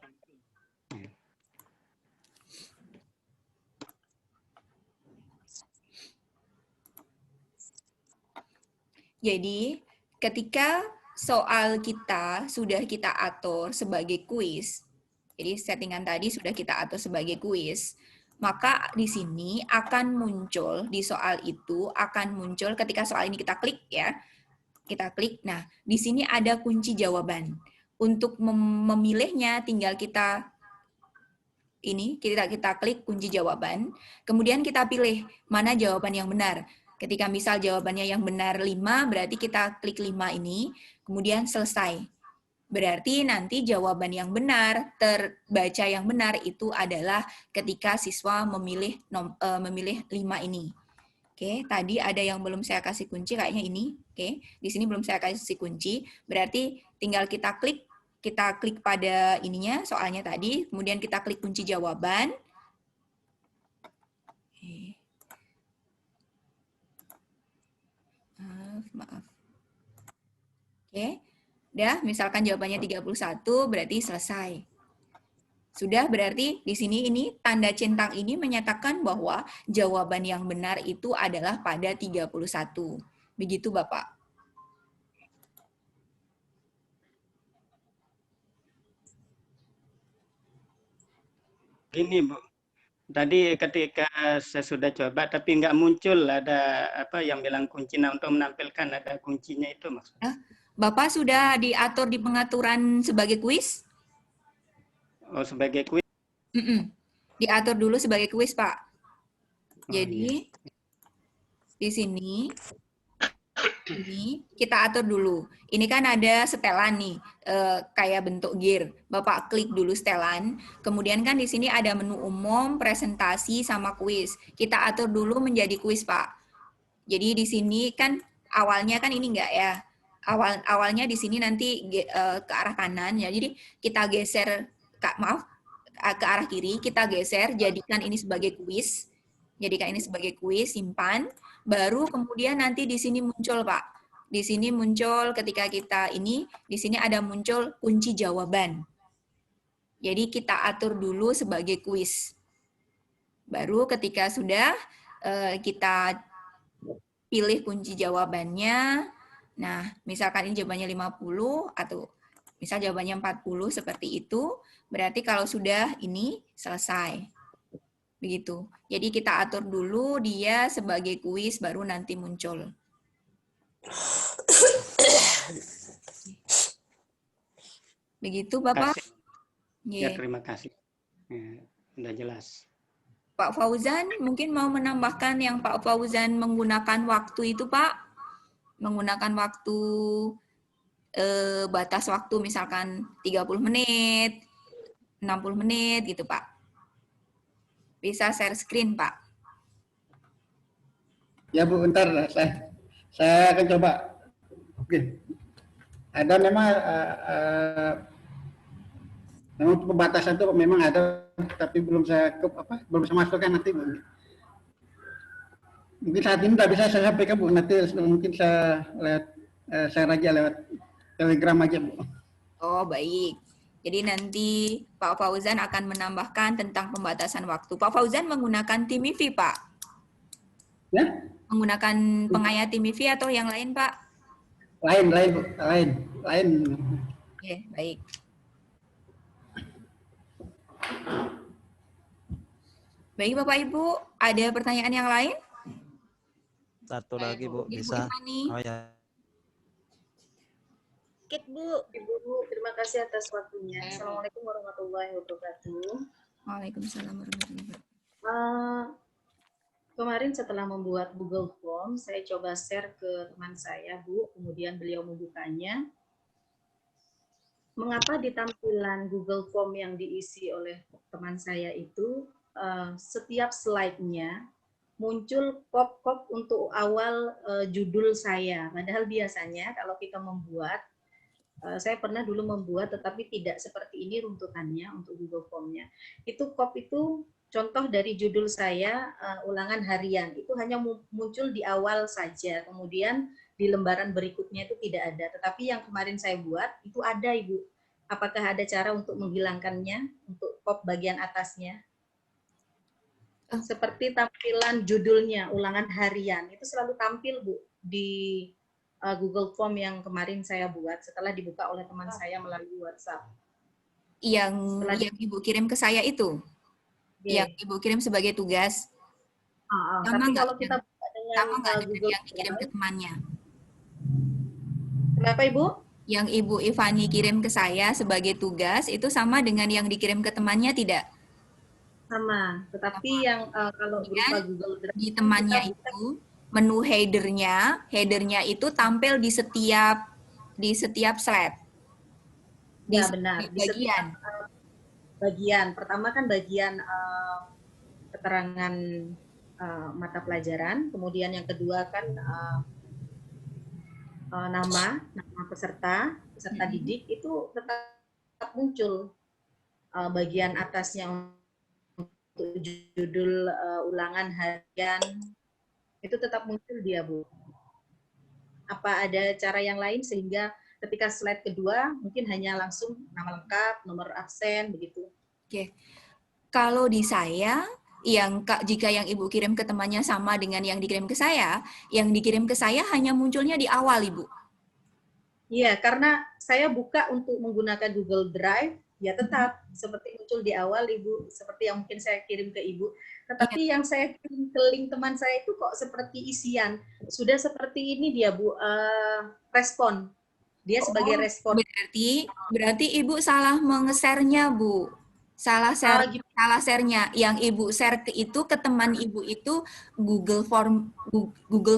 Jadi, ketika soal kita sudah kita atur sebagai kuis, jadi settingan tadi sudah kita atur sebagai kuis, maka di sini akan muncul, di soal itu akan muncul ketika soal ini kita klik ya, kita klik, nah di sini ada kunci jawaban. Untuk memilihnya tinggal kita klik kunci jawaban, kemudian kita pilih mana jawaban yang benar. Ketika misal jawabannya yang benar 5, berarti kita klik 5 ini, kemudian selesai. Berarti nanti jawaban yang benar, terbaca yang benar itu adalah ketika siswa memilih 5 ini. Oke, tadi ada yang belum saya kasih kunci, kayaknya ini. Oke, di sini belum saya kasih kunci, berarti tinggal kita klik pada ininya, soalnya tadi, kemudian kita klik kunci jawaban. Maaf. Oke. Udah, misalkan jawabannya 31 berarti selesai. Sudah, berarti di sini ini tanda centang ini menyatakan bahwa jawaban yang benar itu adalah pada 31. Begitu, Bapak. Gini, Bu. Tadi ketika saya sudah coba, tapi nggak muncul ada yang bilang kunci. Nah, untuk menampilkan ada kuncinya itu maksudnya. Bapak sudah diatur di pengaturan sebagai kuis? Oh, sebagai kuis? Diatur dulu sebagai kuis, Pak. Jadi, di sini kita atur dulu. Ini kan ada setelan nih, kayak bentuk gear. Bapak klik dulu setelan. Kemudian kan di sini ada menu umum, presentasi, sama kuis. Kita atur dulu menjadi kuis, Pak. Jadi di sini kan awalnya kan ini enggak ya. Awalnya di sini nanti ke arah kanan ya. Jadi kita geser, ke arah kiri. Kita geser, jadikan ini sebagai kuis. Jadikan ini sebagai kuis, simpan. Baru kemudian nanti di sini muncul, Pak. Di sini muncul ketika kita ini, di sini ada muncul kunci jawaban. Jadi kita atur dulu sebagai kuis. Baru ketika sudah kita pilih kunci jawabannya. Nah, misalkan ini jawabannya 50 atau misal jawabannya 40 seperti itu, berarti kalau sudah ini selesai. Begitu. Jadi kita atur dulu dia sebagai kuis, baru nanti muncul. Begitu, Bapak? Ya, terima kasih. Sudah jelas. Pak Fauzan, mungkin mau menambahkan yang Pak Fauzan menggunakan waktu itu, Pak? Menggunakan waktu, batas waktu misalkan 30 menit, 60 menit gitu, Pak. Bisa share screen, Pak. Ya, Bu, bentar. Saya akan coba. Oke. Ada memang pembatasan itu memang ada, tapi belum saya belum saya masukkan nanti, Bu. Mungkin saat ini tidak bisa saya sampaikan, Bu. Nanti mungkin saya lewat share aja lewat Telegram aja, Bu. Oh, baik. Jadi nanti Pak Fauzan akan menambahkan tentang pembatasan waktu. Pak Fauzan menggunakan TeamViewer, Pak? Ya? Menggunakan pengayati MIFI atau yang lain, Pak? Lain, Bu. Lain. Oke, baik. Baik, Bapak Ibu, ada pertanyaan yang lain? Satu lagi, Bu, Ibu bisa. Ivani. Oh ya. Ibu, terima kasih atas waktunya. Assalamualaikum warahmatullahi wabarakatuh. Waalaikumsalam warahmatullahi wabarakatuh. Kemarin setelah membuat Google Form, saya coba share ke teman saya, Bu, kemudian beliau membukanya. Mengapa di tampilan Google Form yang diisi oleh teman saya itu, setiap slide-nya muncul pop-up untuk awal judul saya. Padahal biasanya kalau kita membuat, saya pernah dulu membuat tetapi tidak seperti ini runtutannya untuk Google Form-nya. Itu pop itu contoh dari judul saya, ulangan harian. Itu hanya muncul di awal saja. Kemudian di lembaran berikutnya itu tidak ada. Tetapi yang kemarin saya buat itu ada, Ibu. Apakah ada cara untuk menghilangkannya untuk pop bagian atasnya? Seperti tampilan judulnya, ulangan harian. Itu selalu tampil, Bu, di Google Form yang kemarin saya buat setelah dibuka oleh teman saya melalui WhatsApp. Yang Ibu kirim ke saya itu? Yang Ibu kirim sebagai tugas? Tapi kalau kita buka dengan Google yang dikirim ke temannya? Kenapa, Ibu? Yang Ibu Ivani kirim ke saya sebagai tugas itu sama dengan yang dikirim ke temannya tidak? Sama, tetapi yang kalau berupa Google Drive di temannya itu menu headernya itu tampil di setiap slide. Ya, benar. Di bagian. Bagian pertama kan bagian keterangan mata pelajaran, kemudian yang kedua kan nama peserta didik itu tetap muncul bagian atasnya untuk judul ulangan harian itu tetap muncul dia, Bu. Apa ada cara yang lain sehingga ketika slide kedua mungkin hanya langsung nama lengkap, nomor absen begitu? Oke. Kalau di saya jika yang Ibu kirim ke temannya sama dengan yang dikirim ke saya, yang dikirim ke saya hanya munculnya di awal, Ibu. Iya, karena saya buka untuk menggunakan Google Drive, ya tetap seperti muncul di awal, Ibu, seperti yang mungkin saya kirim ke Ibu. Tetapi yang saya kirim ke link teman saya itu kok seperti isian. Sudah seperti ini dia, Bu, respon. Dia sebagai respon. Berarti Ibu salah menge-share-nya, Bu. Salah share-nya. Yang Ibu share ke teman Ibu itu Google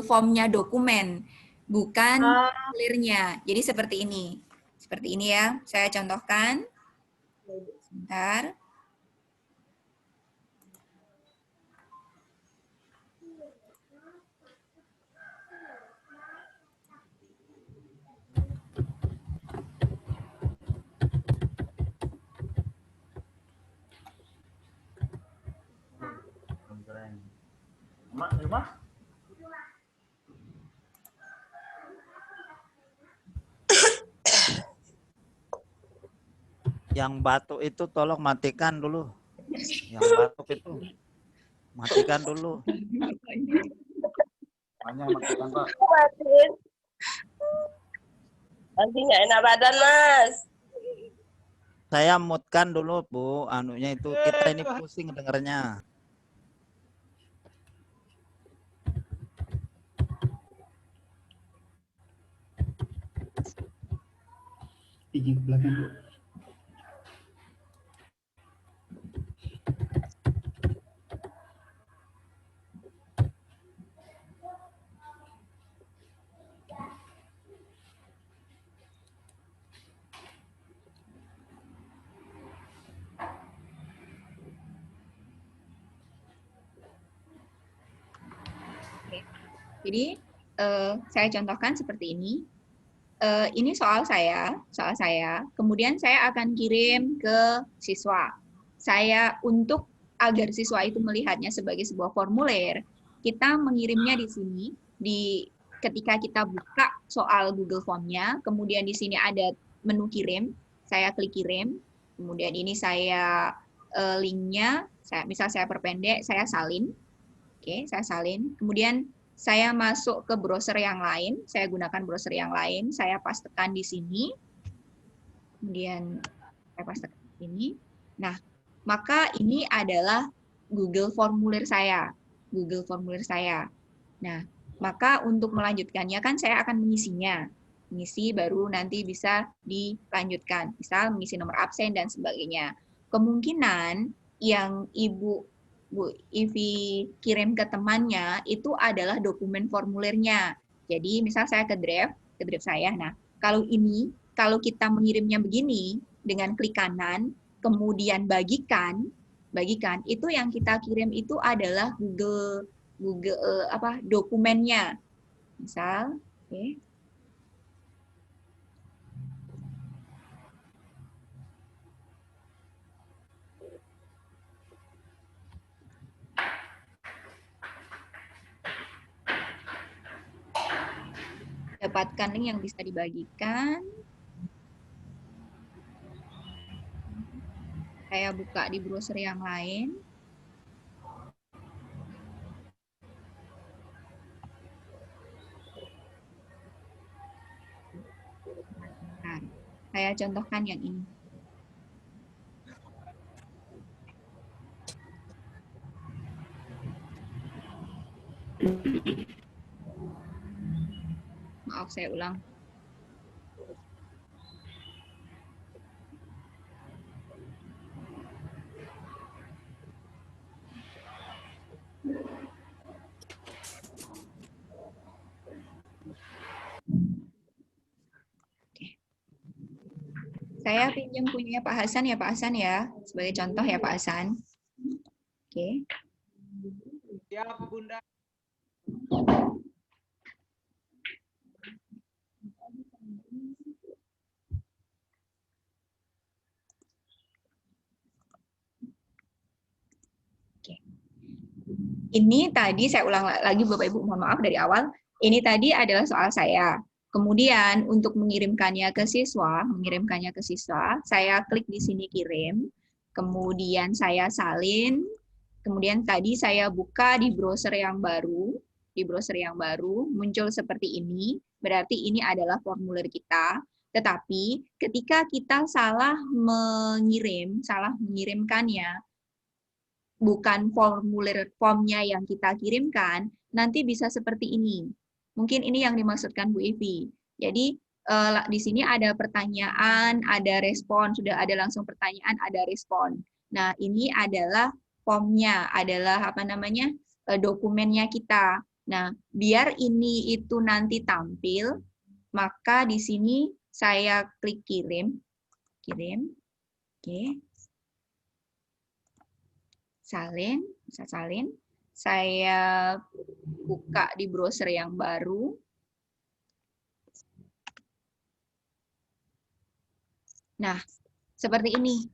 Form-nya dokumen, bukan clear-nya. Jadi seperti ini. Seperti ini ya. Saya contohkan. Sebentar. Yang batuk itu tolong matikan dulu. Yang batuk itu matikan dulu. Hanya matikan, Pak. Matiin. Nanti nggak enak badan, Mas. Saya mute-kan dulu, Bu. Anunya itu kita ini pusing dengarnya. Izin ke belakang, Bu. Jadi saya contohkan seperti ini. Ini soal saya. Kemudian saya akan kirim ke siswa. Untuk agar siswa itu melihatnya sebagai sebuah formulir, kita mengirimnya di sini. Ketika kita buka soal Google Form-nya, kemudian di sini ada menu kirim. Saya klik kirim. Kemudian ini saya link-nya. Misal saya perpendek, saya salin. Oke, saya salin. Kemudian saya masuk ke browser yang lain. Saya gunakan browser yang lain. Saya pastekan di sini. Kemudian saya pastekan di sini. Nah, maka ini adalah Google formulir saya. Google formulir saya. Nah, maka untuk melanjutkannya kan saya akan mengisinya. Mengisi baru nanti bisa dilanjutkan. Misal mengisi nomor absen dan sebagainya. Kemungkinan yang Bu Ivi kirim ke temannya itu adalah dokumen formulirnya. Jadi misal saya ke drive saya. Nah, kalau kita mengirimnya begini dengan klik kanan, kemudian bagikan, itu yang kita kirim itu adalah Google dokumennya. Misal, oke. Dapatkan link yang bisa dibagikan. Saya buka di browser yang lain. Nah, saya contohkan yang ini. Maaf, saya ulang. Saya pinjam punya Pak Hasan ya, Pak Hasan ya. Sebagai contoh ya, Pak Hasan. Oke. Siap, Bunda. Ini tadi saya ulang lagi Bapak Ibu, mohon maaf dari awal. Ini tadi adalah soal saya. Kemudian untuk mengirimkannya ke siswa, saya klik di sini kirim, kemudian saya salin, kemudian tadi saya buka di browser yang baru, muncul seperti ini, berarti ini adalah formulir kita. Tetapi ketika kita salah mengirimkannya, bukan formnya yang kita kirimkan, nanti bisa seperti ini. Mungkin ini yang dimaksudkan Bu Ivi. Jadi di sini ada pertanyaan, ada respon, sudah ada langsung pertanyaan, ada respon. Nah, ini adalah formnya, adalah dokumennya kita. Nah, biar ini itu nanti tampil, maka di sini saya klik kirim. Oke. Salin, bisa salin. Saya buka di browser yang baru. Nah, seperti ini.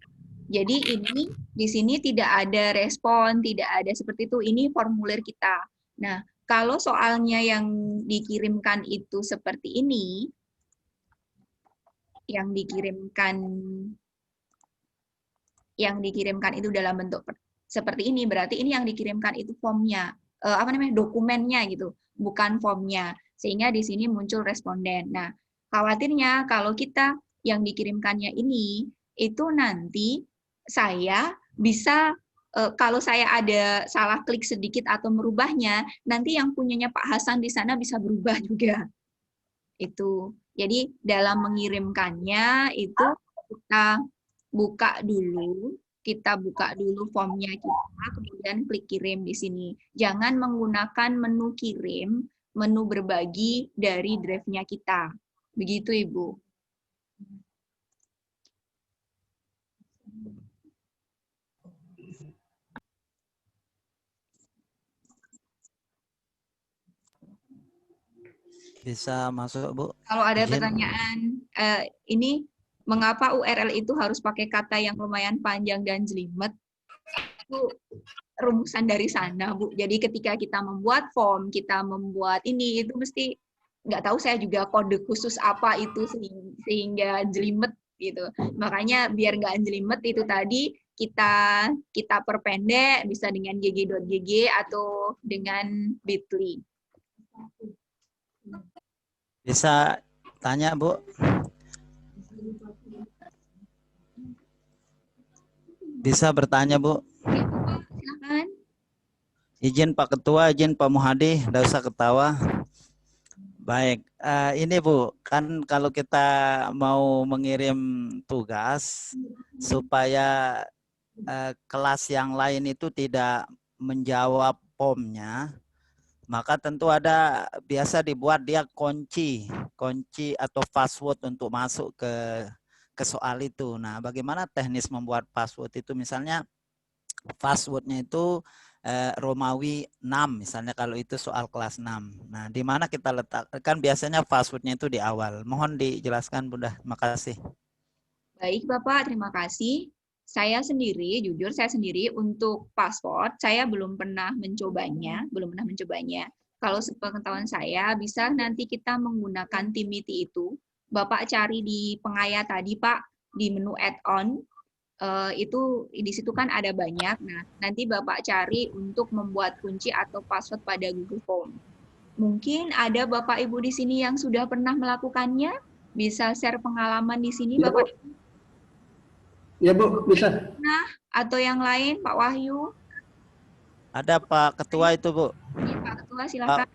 Jadi ini di sini tidak ada respon, tidak ada seperti itu. Ini formulir kita. Nah, kalau soalnya yang dikirimkan itu seperti ini, yang dikirimkan itu dalam bentuk seperti ini, berarti ini yang dikirimkan itu formnya, dokumennya gitu, bukan formnya. Sehingga di sini muncul responden. Nah, khawatirnya kalau kita yang dikirimkannya ini, itu nanti saya bisa, kalau saya ada salah klik sedikit atau merubahnya, nanti yang punyanya Pak Hasan di sana bisa berubah juga. Itu. Jadi dalam mengirimkannya itu kita buka dulu formnya kita, kemudian klik kirim di sini. Jangan menggunakan menu kirim, menu berbagi dari drive-nya kita. Begitu, Ibu. Bisa masuk, Bu? Kalau ada Izin. pertanyaan, ini mengapa URL itu harus pakai kata yang lumayan panjang dan jelimet? Itu rumusan dari sana, Bu. Jadi ketika kita membuat form, kita membuat ini, itu mesti, nggak tahu saya juga kode khusus apa itu sehingga jelimet gitu. Makanya biar nggak jelimet itu tadi, kita perpendek, bisa dengan gg.gg atau dengan bit.ly. Bisa tanya, Bu? Bisa bertanya, Bu? Silakan. Izin Pak Ketua, izin Pak Muhadi, nggak usah ketawa. Baik, ini Bu, kan kalau kita mau mengirim tugas supaya kelas yang lain itu tidak menjawab POM-nya, maka tentu ada biasa dibuat dia kunci atau password untuk masuk ke soal itu. Nah, bagaimana teknis membuat password itu? Misalnya passwordnya itu Romawi 6, misalnya kalau itu soal kelas 6. Nah, di mana kita letakkan biasanya passwordnya itu di awal. Mohon dijelaskan, Bunda. Makasih. Baik, Bapak. Terima kasih. Saya sendiri, jujur saya sendiri untuk password, saya belum pernah mencobanya. Kalau sepengetahuan saya, bisa nanti kita menggunakan Timity itu. Bapak cari di pengaya tadi, Pak, di menu add-on. Itu di situ kan ada banyak. Nah, nanti Bapak cari untuk membuat kunci atau password pada Google Form. Mungkin ada Bapak Ibu di sini yang sudah pernah melakukannya, bisa share pengalaman di sini, Ya, Bapak. Ya, Bu, bisa. Nah, atau yang lain, Pak Wahyu. Ada Pak Ketua itu, Bu. Iya, Pak Ketua, silakan.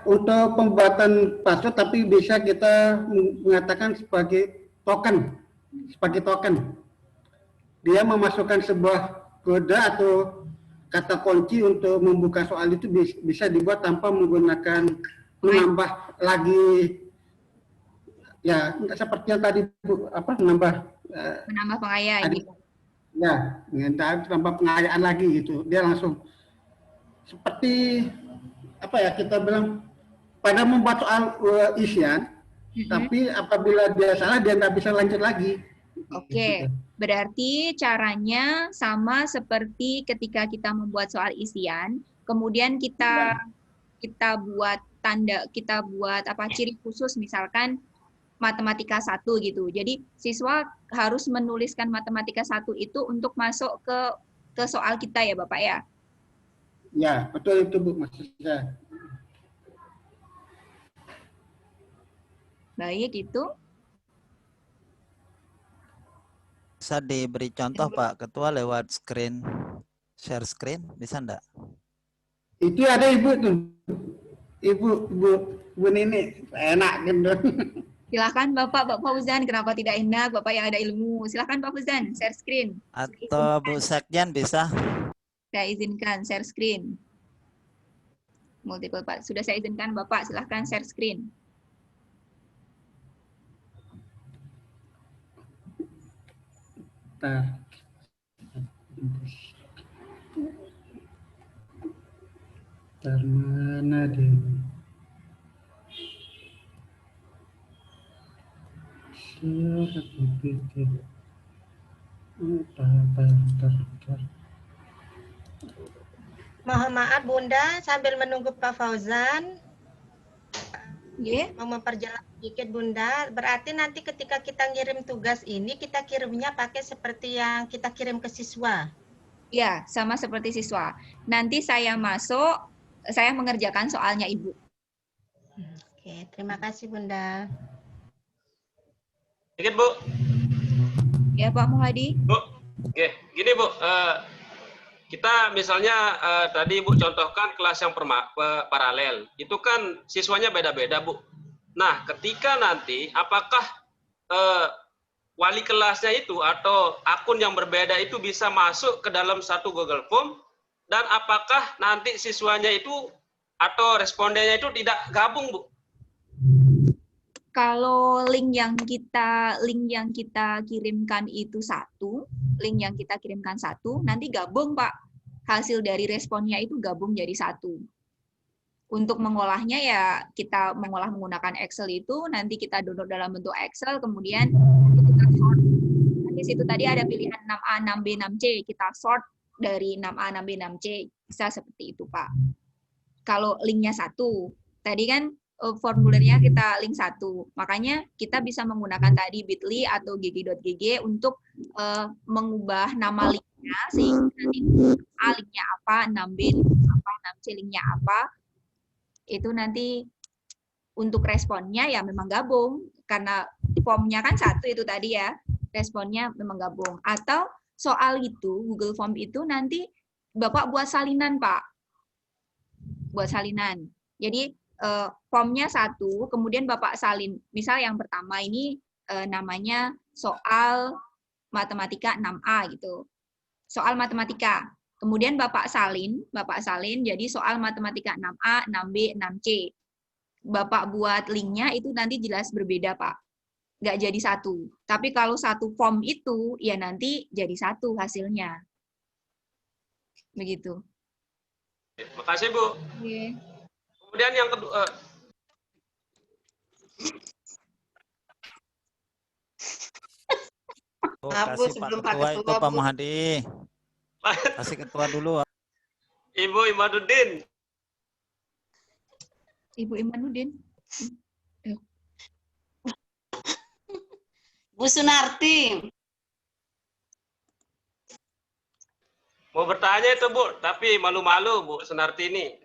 Untuk pembuatan password, tapi bisa kita mengatakan sebagai token. Dia memasukkan sebuah kode atau kata kunci untuk membuka soal itu bisa dibuat tanpa menggunakan menambah lagi, ya seperti yang tadi Bu, menambah pengaya. Ya, tambah pengayaan lagi gitu. Dia langsung seperti kita bilang pada membuat soal isian, tapi apabila dia salah dia nggak bisa lanjut lagi. Oke, berarti caranya sama seperti ketika kita membuat soal isian, kemudian kita buat ciri khusus, misalkan matematika 1 gitu. Jadi siswa harus menuliskan matematika 1 itu untuk masuk ke soal kita ya, Bapak ya. Ya, betul itu Bu, maksudnya. Baik, itu. Bisa diberi contoh Pak Ketua lewat share screen, bisa enggak? Itu ada Ibu tuh. Ibu Nini, enak gitu. Silakan Bapak Fauzan, kenapa tidak enak? Bapak yang ada ilmu. Silakan Pak Fauzan, share screen. Atau Bu Sekjen bisa? Saya izinkan share screen. Multiple Pak. Sudah saya izinkan Bapak, silakan share screen. Mana dia? Mohon maaf Bunda, sambil menunggu Pak Fauzan, mau memperjelas sedikit Bunda. Berarti nanti ketika kita ngirim tugas ini, kita kirimnya pakai seperti yang kita kirim ke siswa. Ya, sama seperti siswa. Nanti saya masuk, saya mengerjakan soalnya Ibu. Oke, terima kasih Bunda. Sedikit Bu. Ya Pak Muhadi. Bu, oke, gini Bu. Kita misalnya tadi Bu contohkan kelas yang paralel, itu kan siswanya beda-beda Bu. Nah, ketika nanti apakah wali kelasnya itu atau akun yang berbeda itu bisa masuk ke dalam satu Google Form, dan apakah nanti siswanya itu atau respondennya itu tidak gabung Bu? Kalau link yang kita kirimkan itu satu, nanti gabung Pak. Hasil dari responnya itu gabung jadi satu. Untuk mengolahnya ya kita mengolah menggunakan Excel itu, nanti kita download dalam bentuk Excel, kemudian kita sort. Di situ tadi ada pilihan 6A, 6B, 6C, kita sort dari 6A, 6B, 6C, bisa seperti itu Pak. Kalau linknya satu, tadi kan formulirnya kita link satu. Makanya kita bisa menggunakan tadi bit.ly atau gg.gg untuk mengubah nama linknya sehingga nanti A linknya apa, 6B linknya apa, 6C linknya apa. Itu nanti untuk responnya ya memang gabung. Karena formnya kan satu itu tadi ya. Responnya memang gabung. Atau soal itu, Google Form itu nanti Bapak buat salinan, Pak. Buat salinan. Jadi formnya satu, kemudian Bapak salin. Misal yang pertama ini namanya soal matematika 6A gitu. Soal matematika. Kemudian Bapak salin jadi soal matematika 6A, 6B, 6C. Bapak buat linknya itu nanti jelas berbeda, Pak. Nggak jadi satu. Tapi kalau satu form itu, ya nanti jadi satu hasilnya. Begitu. Makasih, Bu. Oke. Kemudian yang kedua, kasih Pak Ketua itu Pak Muhadi. Kasih Ketua dulu. Ibu Imaduddin. Ibu Imaduddin. Bu Sunarti. Mau bertanya itu, Bu, tapi malu-malu, Bu Sunarti ini.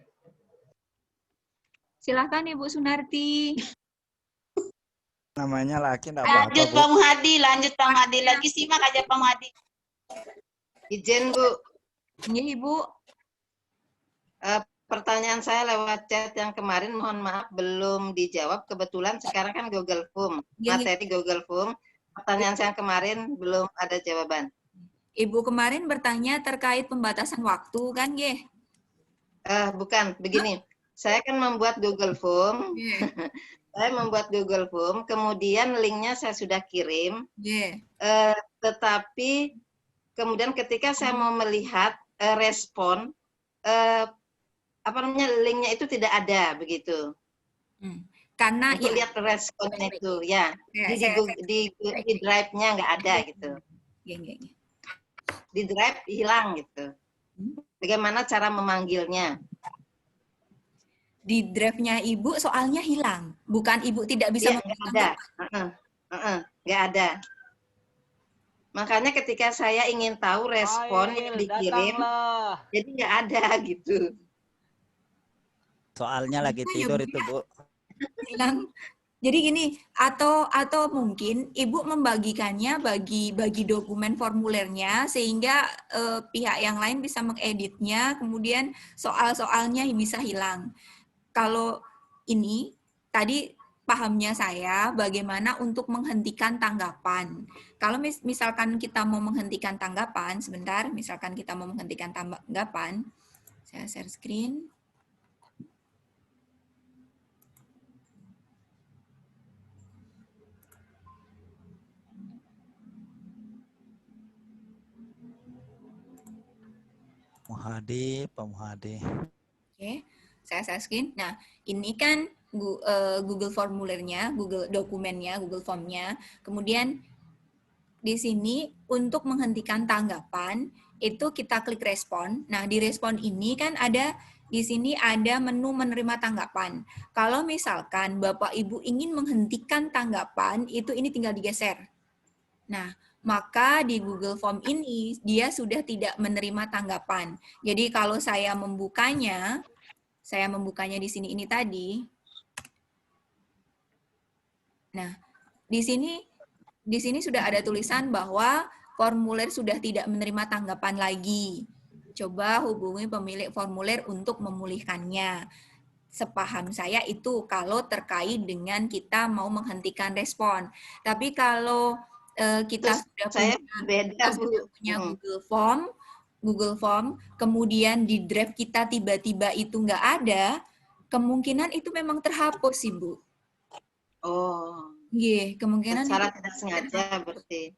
Silahkan Ibu Sunarti. Namanya laki enggak apa-apa, Lanjut Bu. Pak Muhadi, lanjut Pak Muhadi. Lagi simak aja Pak Muhadi. Izin Bu. Iya Ibu. Pertanyaan saya lewat chat yang kemarin, mohon maaf belum dijawab. Kebetulan sekarang kan Google Form, materi Google Form. Pertanyaan saya yang kemarin belum ada jawaban. Ibu kemarin bertanya terkait pembatasan waktu kan, Ge? Bukan, begini. Saya kan membuat Google Form. Saya membuat Google Form, kemudian linknya saya sudah kirim. Tetapi kemudian ketika saya mau melihat respon, linknya itu tidak ada begitu. Karena untuk lihat responnya itu, ya, di drive-nya nggak ada gitu. Di drive hilang gitu. Bagaimana cara memanggilnya? Di drive-nya Ibu soalnya hilang, bukan Ibu tidak bisa ada. Nggak ada. Makanya ketika saya ingin tahu respon yang dikirim, jadi nggak ada gitu. Soalnya lagi tidur itu, Bu. Hilang. Jadi gini, atau mungkin Ibu membagikannya bagi dokumen formulirnya sehingga pihak yang lain bisa mengeditnya, kemudian soal-soalnya bisa hilang. Kalau ini tadi pahamnya saya bagaimana untuk menghentikan tanggapan. Kalau misalkan kita mau menghentikan tanggapan, sebentar, misalkan kita mau menghentikan tanggapan, saya share screen. Pak Muhadi. Oke, saya share screen. Nah, ini kan Google formulirnya, Google dokumennya, Google Formnya. Kemudian di sini untuk menghentikan tanggapan itu kita klik respon. Nah, di respon ini kan ada di sini ada menu menerima tanggapan. Kalau misalkan Bapak Ibu ingin menghentikan tanggapan, itu ini tinggal digeser. Nah, maka di Google Form ini dia sudah tidak menerima tanggapan. Jadi kalau saya membukanya di sini ini tadi. Nah, di sini sudah ada tulisan bahwa formulir sudah tidak menerima tanggapan lagi. Coba hubungi pemilik formulir untuk memulihkannya. Sepaham saya itu kalau terkait dengan kita mau menghentikan respon. Tapi kalau kita sudah punya Google Form, kemudian di drive kita tiba-tiba itu nggak ada, kemungkinan itu memang terhapus, Ibu. Oh. Iya, kemungkinan secara tidak sengaja berarti.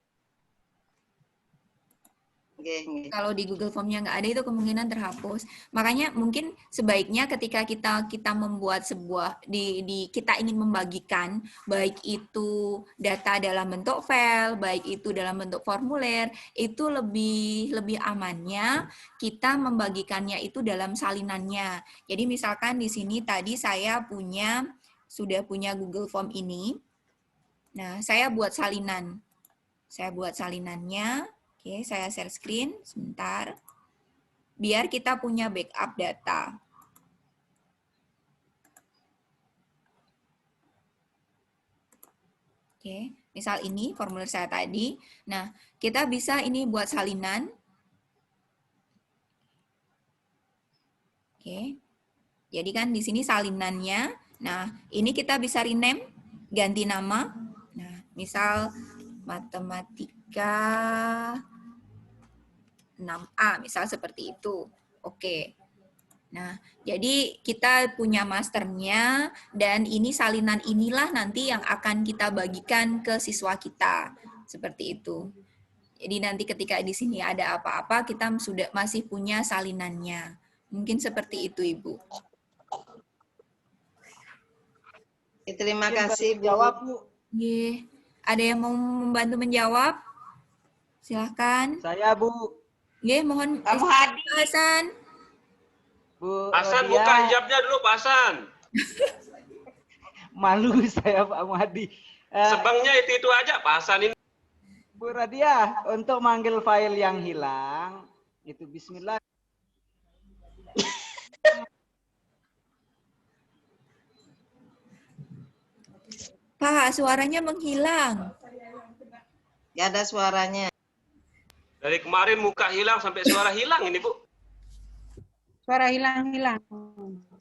Kalau di Google Form-nya nggak ada itu kemungkinan terhapus. Makanya mungkin sebaiknya ketika kita membuat sebuah kita ingin membagikan baik itu data dalam bentuk file, baik itu dalam bentuk formulir, itu lebih amannya kita membagikannya itu dalam salinannya. Jadi misalkan di sini tadi saya punya sudah punya Google Form ini, nah saya buat salinan. Saya buat salinannya. Oke, saya share screen sebentar. Biar kita punya backup data. Oke, misal ini formulir saya tadi. Nah, kita bisa ini buat salinan. Oke. Jadi kan di sini salinannya. Nah, ini kita bisa rename, ganti nama. Nah, misal matematika 6A, misal seperti itu. Oke. Nah, jadi kita punya masternya, dan ini salinan inilah nanti yang akan kita bagikan ke siswa kita. Seperti itu. Jadi nanti ketika di sini ada apa-apa, kita masih punya salinannya. Mungkin seperti itu, Ibu. Terima kasih, Bu. Jawab, Bu. Ada yang mau membantu menjawab? Silahkan. Saya, Bu. Mohon. Kamu Hadi. Hasan. Bu Hasan, Rodia. buka hijabnya dulu, Pak Hasan. Malu saya, Pak Muhadi. Sebangnya itu aja, Pak Hasan ini. Bu Radia, untuk manggil file yang hilang, itu bismillah. Pak, suaranya menghilang. Gak ada suaranya. Dari kemarin muka hilang sampai suara hilang ini, Bu. Suara hilang-hilang.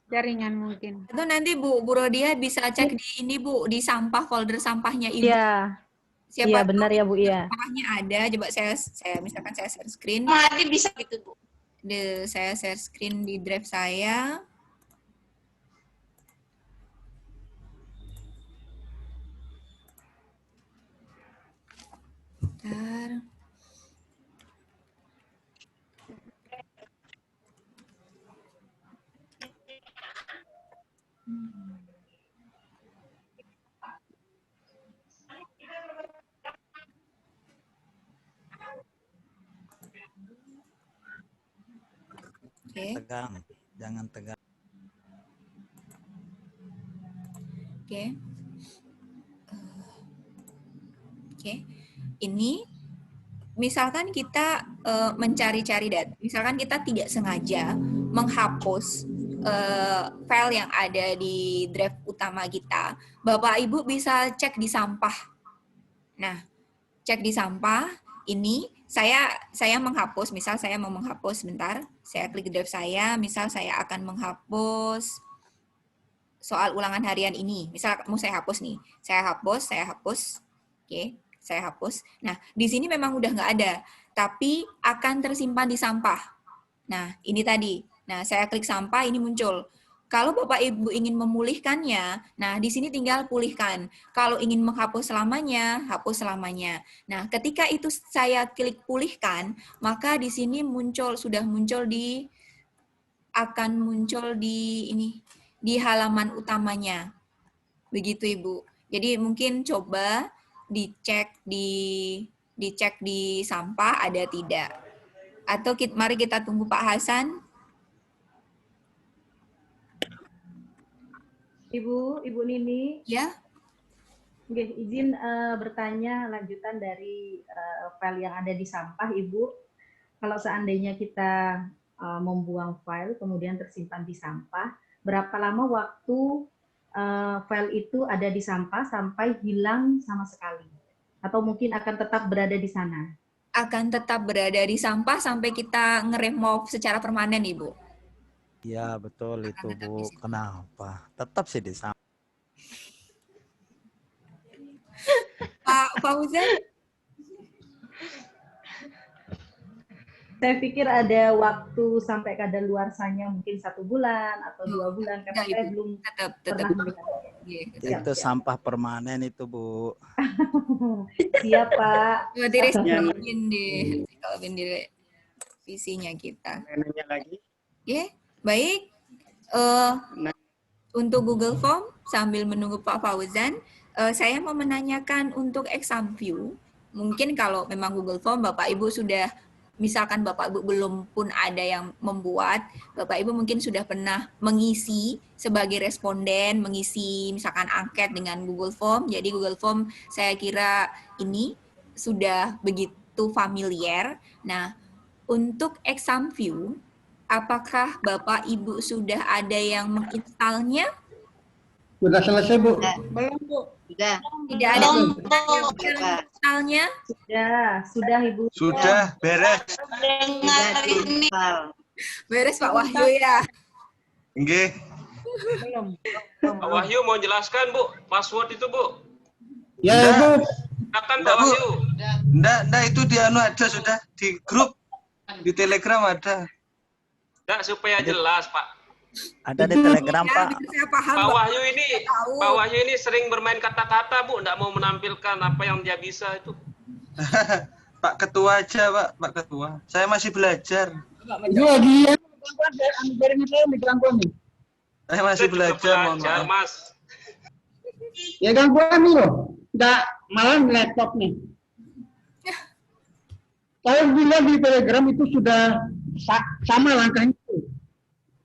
Jaringan mungkin. Itu nanti Bu Rodia bisa cek di ini, Bu, di sampah, folder sampahnya Ibu. Iya. Siapa Iya, benar ya, Bu, iya. Sampahnya ada. Coba saya misalkan saya share screen. Hadi bisa gitu, Bu. Saya share screen di drive saya. Bentar. Tegang, jangan tegang. Oke. Oke. Ini misalkan kita mencari-cari data, misalkan kita tidak sengaja menghapus file yang ada di drive utama kita, Bapak Ibu bisa cek di sampah. Nah, cek di sampah ini saya menghapus, misal saya mau menghapus, sebentar, saya klik drive saya, misal saya akan menghapus soal ulangan harian ini, misal mau saya hapus nih, saya hapus, oke, saya hapus. Nah, di sini memang udah nggak ada, tapi akan tersimpan di sampah. Nah, ini tadi. Nah, saya klik sampah, ini muncul. Kalau Bapak Ibu ingin memulihkannya, nah di sini tinggal pulihkan. Kalau ingin menghapus selamanya, hapus selamanya. Nah, ketika itu saya klik pulihkan, maka di sini akan muncul di halaman utamanya. Begitu, Ibu. Jadi mungkin coba dicek di sampah ada tidak. Atau mari kita tunggu Pak Hasan. Ibu Nini. Ya. Oke, izin bertanya lanjutan dari file yang ada di sampah, Ibu. Kalau seandainya kita membuang file kemudian tersimpan di sampah, berapa lama waktu file itu ada di sampah sampai hilang sama sekali? Atau mungkin akan tetap berada di sana? Akan tetap berada di sampah sampai kita nge-remove secara permanen, Ibu. Iya, betul itu, Bu. Kenapa? Tetap sih di sampah. Pak Fauzan? Saya pikir ada waktu sampai kadaluarsanya mungkin 1 bulan atau 2 bulan, karena saya belum pernah melihat. Itu sampah permanen itu, Bu. Siap, Pak. Kalau di visinya kita. Nanya lagi. Oke, baik. Untuk Google Form, sambil menunggu Pak Fauzan, saya mau menanyakan untuk exam view. Mungkin kalau memang Google Form Bapak Ibu sudah misalkan Bapak Ibu belum pun ada yang membuat, Bapak Ibu mungkin sudah pernah mengisi sebagai responden, mengisi misalkan angket dengan Google Form. Jadi Google Form saya kira ini sudah begitu familiar. Nah, untuk ExamView, apakah Bapak Ibu sudah ada yang menginstalnya? Sudah selesai, Bu. Belum, Bu. Sudah. Tidak ada yang menginstalnya? Sudah Ibu. Sudah, beres. Sudah diinstal. Beres Pak Wahyu ya. Nggih. Belum. Pak Wahyu mau jelaskan, Bu, password itu, Bu. Ya, Bu. Silakan Pak Wahyu. Nggak, itu di anu ada sudah di grup di Telegram ada. Nggak, supaya jelas, Pak. Ada di Telegram, Pak. Saya paham, Pak Wahyu ini sering bermain kata-kata, Bu, nggak mau menampilkan apa yang dia bisa itu. Pak Ketua aja, Pak Ketua. Saya masih belajar. Ini lagi ya, jaringan saya digangguan nih. Saya masih belajar, mohon maaf. Mas. Ya gangguan nih loh. Nggak, malah laptop nih. Saya bilang di Telegram itu sudah sama langkahnya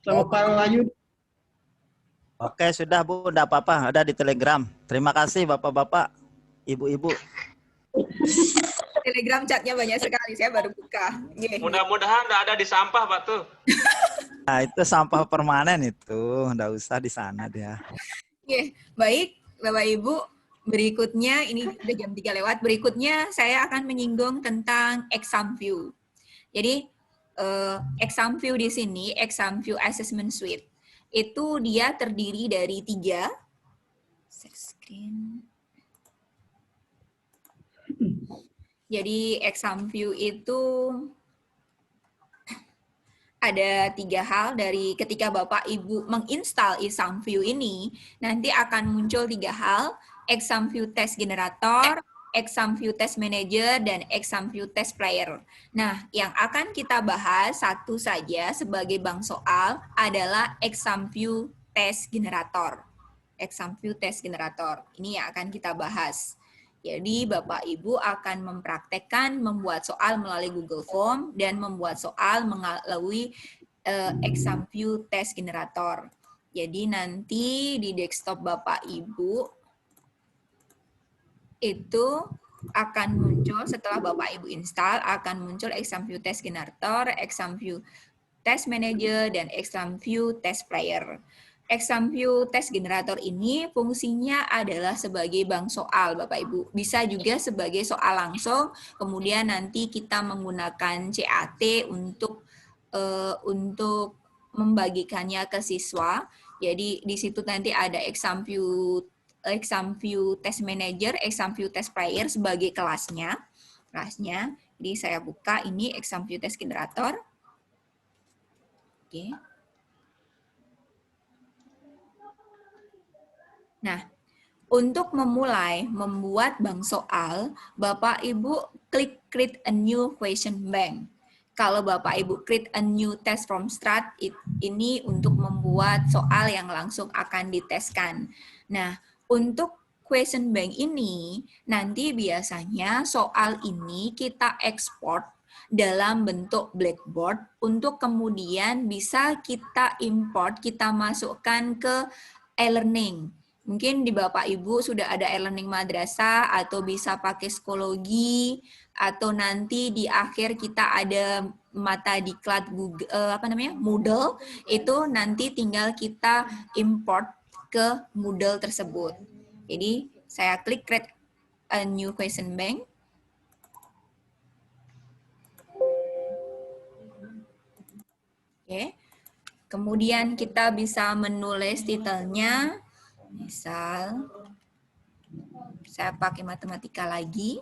sama Pak Wahyu. Oke, sudah Bu, enggak apa-apa, ada di Telegram. Terima kasih Bapak-bapak, Ibu-ibu. Telegram chatnya banyak sekali, saya baru buka. Mudah-mudahan enggak ada di sampah, Pak tuh. Nah, itu sampah permanen itu, enggak usah di sana dia. Baik, Bapak Ibu, berikutnya ini udah jam 3 lewat. Berikutnya saya akan menyinggung tentang ExamView. Jadi ExamView di sini, ExamView Assessment Suite, itu dia terdiri dari 3. Jadi ExamView itu ada 3 hal. Dari ketika Bapak Ibu menginstal ExamView ini, nanti akan muncul 3 hal: ExamView Test Generator, ExamView Test Manager, dan ExamView Test Player. Nah, yang akan kita bahas satu saja sebagai bank soal adalah ExamView Test Generator. ExamView Test Generator. Ini yang akan kita bahas. Jadi, Bapak Ibu akan mempraktekkan membuat soal melalui Google Form dan membuat soal melalui ExamView Test Generator. Jadi, nanti di desktop Bapak Ibu itu akan muncul setelah Bapak Ibu install, akan muncul ExamView Test Generator, ExamView Test Manager, dan ExamView Test Player. ExamView Test Generator ini fungsinya adalah sebagai bank soal, Bapak Ibu. Bisa juga sebagai soal langsung, kemudian nanti kita menggunakan CAT untuk membagikannya ke siswa. Jadi di situ nanti ada ExamView Test Manager, ExamView Test Player sebagai kelasnya. Jadi saya buka ini ExamView Test Generator. Oke. Nah, untuk memulai membuat bank soal, Bapak Ibu klik Create a New Question Bank. Kalau Bapak Ibu create a new test from start, ini untuk membuat soal yang langsung akan diteskan. Nah, untuk question bank ini, nanti biasanya soal ini kita ekspor dalam bentuk blackboard untuk kemudian bisa kita import, kita masukkan ke e-learning. Mungkin di Bapak Ibu sudah ada e-learning madrasah atau bisa pakai psikologi, atau nanti di akhir kita ada mata diklat Google, Moodle, itu nanti tinggal kita import ke Moodle tersebut. Jadi saya klik Create a New Question Bank. Oke. Kemudian kita bisa menulis titelnya. Misal, saya pakai matematika lagi.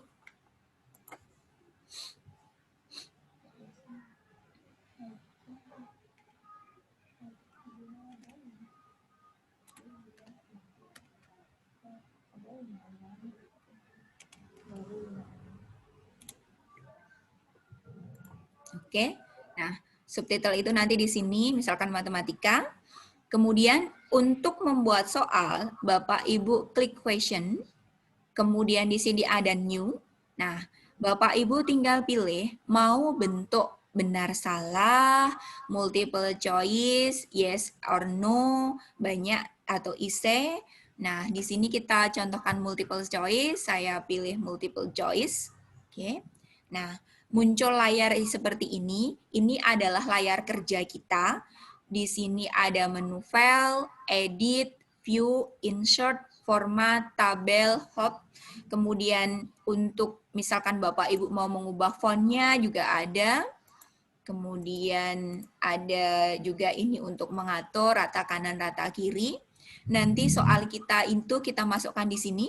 Oke, nah subtitle itu nanti di sini, misalkan matematika. Kemudian untuk membuat soal, Bapak Ibu klik question, kemudian di sini ada new. Nah, Bapak Ibu tinggal pilih mau bentuk benar salah, multiple choice, yes or no, banyak atau ise. Nah, di sini kita contohkan multiple choice, saya pilih multiple choice. Oke. Nah, muncul layar seperti ini adalah layar kerja kita. Di sini ada menu file, edit, view, insert, format, tabel, hop. Kemudian untuk misalkan Bapak Ibu mau mengubah fontnya juga ada. Kemudian ada juga ini untuk mengatur rata kanan, rata kiri. Nanti soal kita itu kita masukkan di sini,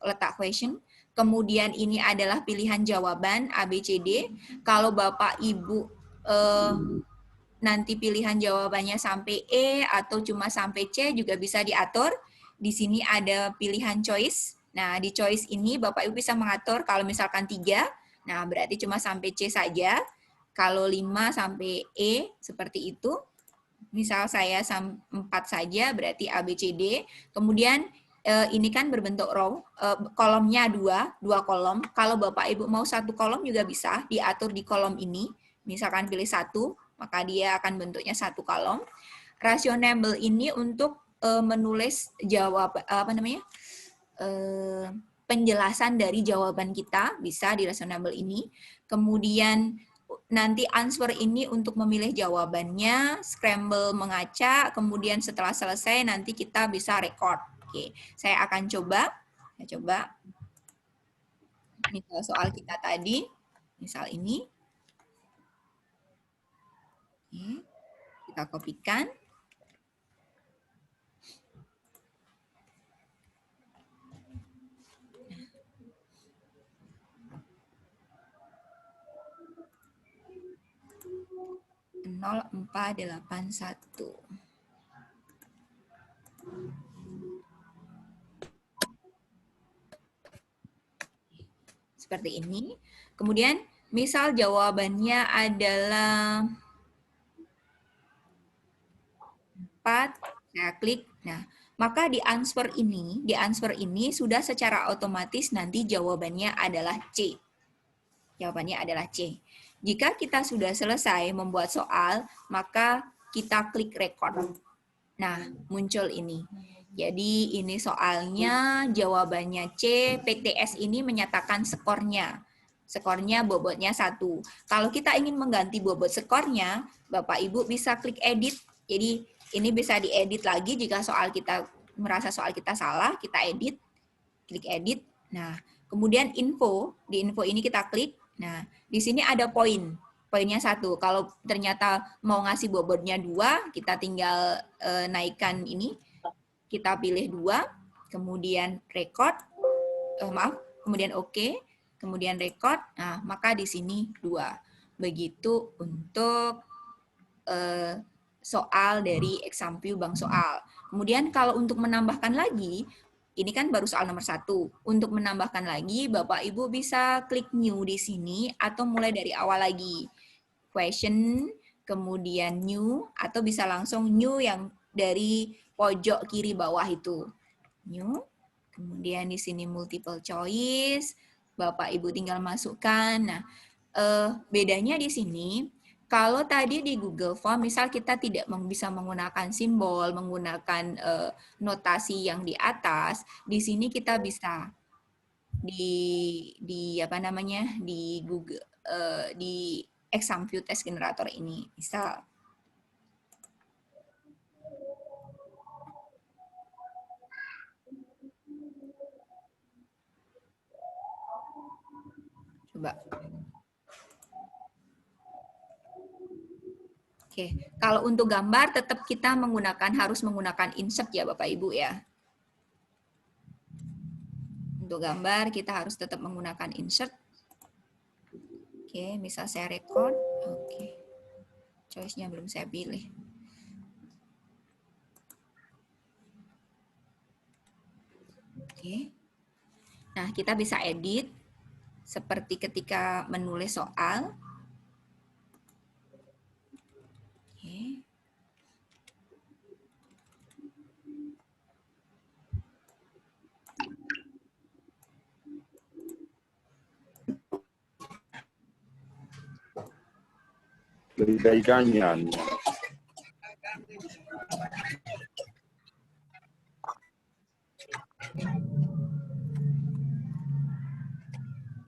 letak question. Kemudian ini adalah pilihan jawaban A, B, C, D. Kalau Bapak Ibu nanti pilihan jawabannya sampai E atau cuma sampai C juga bisa diatur. Di sini ada pilihan choice. Nah, di choice ini Bapak Ibu bisa mengatur kalau misalkan 3, nah berarti cuma sampai C saja. Kalau 5 sampai E, seperti itu. Misal saya 4 saja, berarti A, B, C, D. Kemudian ini kan berbentuk row, kolomnya 2 kolom. Kalau Bapak Ibu mau 1 kolom juga bisa diatur di kolom ini. Misalkan pilih 1, maka dia akan bentuknya 1 kolom. Rationable ini untuk menulis penjelasan dari jawaban kita, bisa di rationable ini. Kemudian nanti answer ini untuk memilih jawabannya, scramble mengacak, kemudian setelah selesai nanti kita bisa record. Oke, saya akan coba. Misal soal kita tadi, misal ini. Oke, kita kopikan. Nah. 0481. Seperti ini. Kemudian misal jawabannya adalah 4, saya klik. Nah, maka di answer ini sudah secara otomatis nanti jawabannya adalah C. Jawabannya adalah C. Jika kita sudah selesai membuat soal, maka kita klik record. Nah, muncul ini. Jadi ini soalnya jawabannya C, PTS ini menyatakan skornya. Skornya bobotnya 1. Kalau kita ingin mengganti bobot skornya, Bapak Ibu bisa klik edit. Jadi ini bisa diedit lagi jika soal kita merasa soal kita salah, kita edit. Klik edit. Nah, kemudian info, di info ini kita klik. Nah, di sini ada poin. Poinnya 1. Kalau ternyata mau ngasih bobotnya 2, kita tinggal naikkan ini. Kita pilih 2, kemudian record, kemudian oke, kemudian record. Nah, maka di sini 2. Begitu untuk soal dari Examview Bank Soal. Kemudian kalau untuk menambahkan lagi, ini kan baru soal nomor 1. Untuk menambahkan lagi, Bapak Ibu bisa klik new di sini atau mulai dari awal lagi. Question, kemudian new, atau bisa langsung new yang dari pojok kiri bawah itu. New, kemudian di sini multiple choice, Bapak Ibu tinggal masukkan. Nah, bedanya di sini, kalau tadi di Google Form, misal kita tidak bisa menggunakan simbol, menggunakan notasi yang di atas, di sini kita bisa di Google di Examview Test Generator ini, misal. Coba. Oke, kalau untuk gambar tetap kita harus menggunakan insert ya Bapak Ibu ya. Untuk gambar kita harus tetap menggunakan insert. Oke, misal saya record. Oke. Choice-nya belum saya pilih. Oke. Nah, kita bisa edit seperti ketika menulis soal. Oke. ganyan.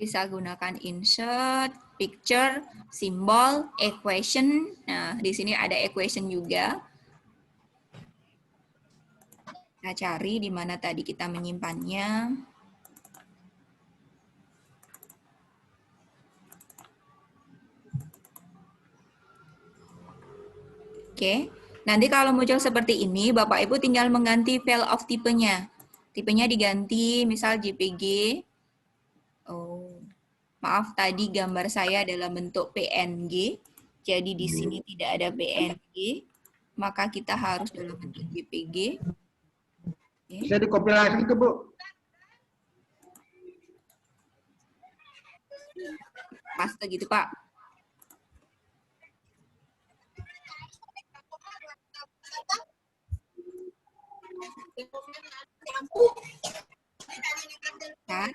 Bisa gunakan insert, picture, simbol, equation. Nah, di sini ada equation juga. Kita cari di mana tadi kita menyimpannya. Oke, nanti kalau muncul seperti ini, Bapak Ibu tinggal mengganti file of tipenya. Tipenya diganti, misal JPG. Oh, maaf tadi gambar saya dalam bentuk PNG. Jadi di sini tidak ada PNG, maka kita harus dalam bentuk JPG. Oke. Bisa dikompilasi ke Bu? Paste gitu Pak. Kan?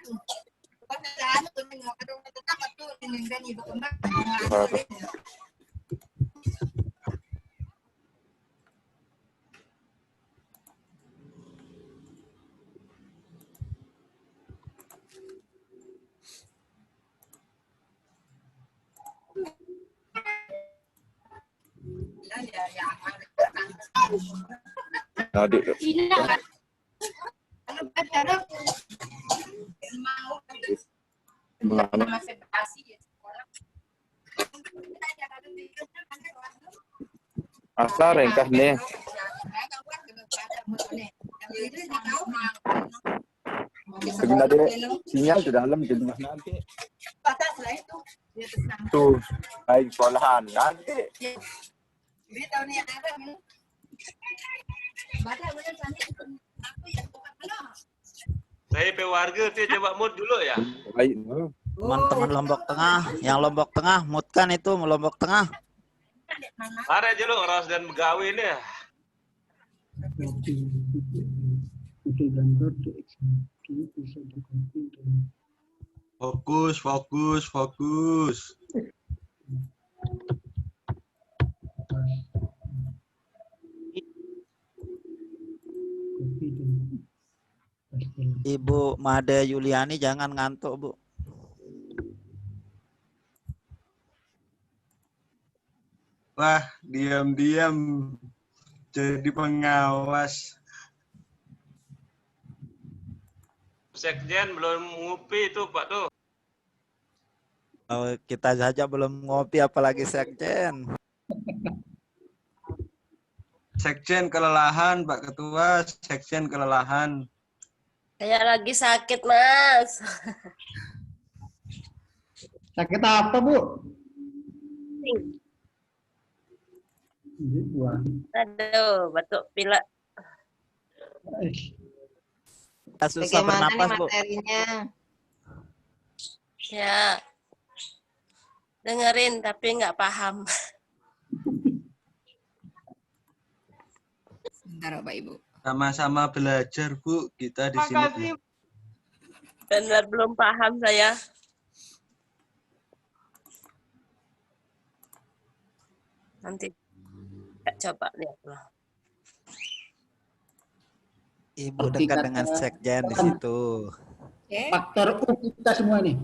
Adik. Asa ringkas nih. Sebenarnya sinyal di dalam di rumah nanti. Tuh, baik sekolahan nanti. Saya IP warga tuh coba mood dulu ya. Baik. Teman-teman Lombok Tengah, yang Lombok Tengah, moodkan itu Lombok Tengah. Ada aja lo Ros dan Begawi ini ya. Fokus, fokus, fokus. Ibu Made Yuliani jangan ngantuk, Bu. Wah, diam-diam jadi pengawas. Sekjen belum ngopi itu Pak tuh. Oh, kita saja belum ngopi apalagi sekjen. Sekjen kelelahan, Pak Ketua. Sekjen kelelahan. Saya lagi sakit, Mas. Sakit apa, Bu? Aduh, batuk pilek. Susah Bagaimana nih bernapas, Bu. materinya? Ya, dengerin tapi nggak paham. Sebentar Bapak Ibu. Sama-sama belajar, Bu. Kita di sini. Benar belum paham saya. Nanti coba lihat lah. Ibu dekat dengan sekjen di situ. Oke. Faktor U kita semua nih.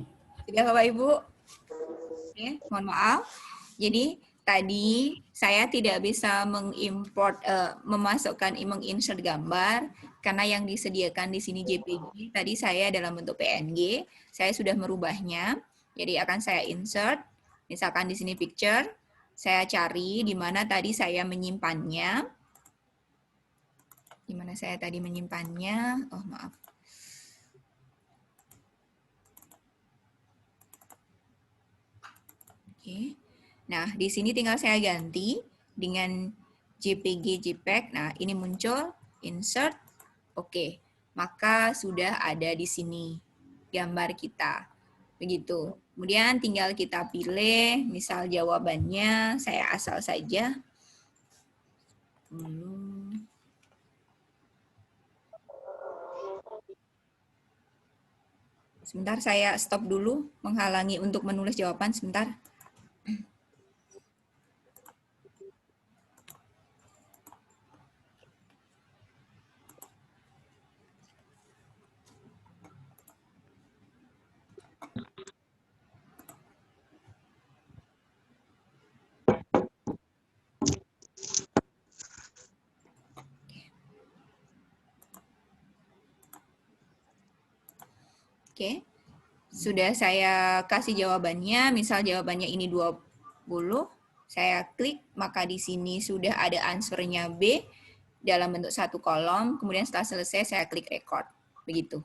Sudah Bapak Ibu? Oke, mohon maaf. Jadi tadi saya tidak bisa mengimport, memasukkan, menginsert gambar karena yang disediakan di sini JPG. Tadi saya dalam bentuk PNG, saya sudah merubahnya. Jadi akan saya insert, misalkan di sini picture, saya cari di mana tadi saya menyimpannya. Di mana saya tadi menyimpannya? Oh maaf. Oke. Nah, di sini tinggal saya ganti dengan JPG, JPEG. Nah, ini muncul, insert. Oke, maka sudah ada di sini gambar kita. Begitu. Kemudian tinggal kita pilih, misal jawabannya, saya asal saja. Sebentar, saya stop dulu, menghalangi untuk menulis jawaban sebentar. Oke. Sudah saya kasih jawabannya, misal jawabannya ini 20, saya klik, maka di sini sudah ada answernya B dalam bentuk satu kolom, kemudian setelah selesai saya klik record. Begitu.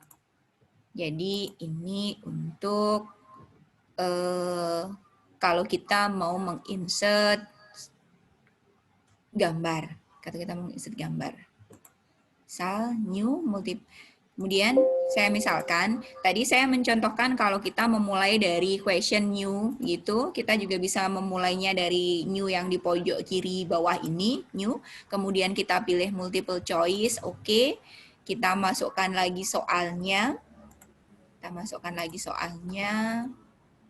Jadi ini untuk kalau kita mau menginsert gambar. Kata kita mau menginsert gambar. Misal new multiple. Kemudian saya misalkan, tadi saya mencontohkan kalau kita memulai dari question new gitu, kita juga bisa memulainya dari new yang di pojok kiri bawah ini, new. Kemudian kita pilih multiple choice, oke. Kita masukkan lagi soalnya. Kita masukkan lagi soalnya.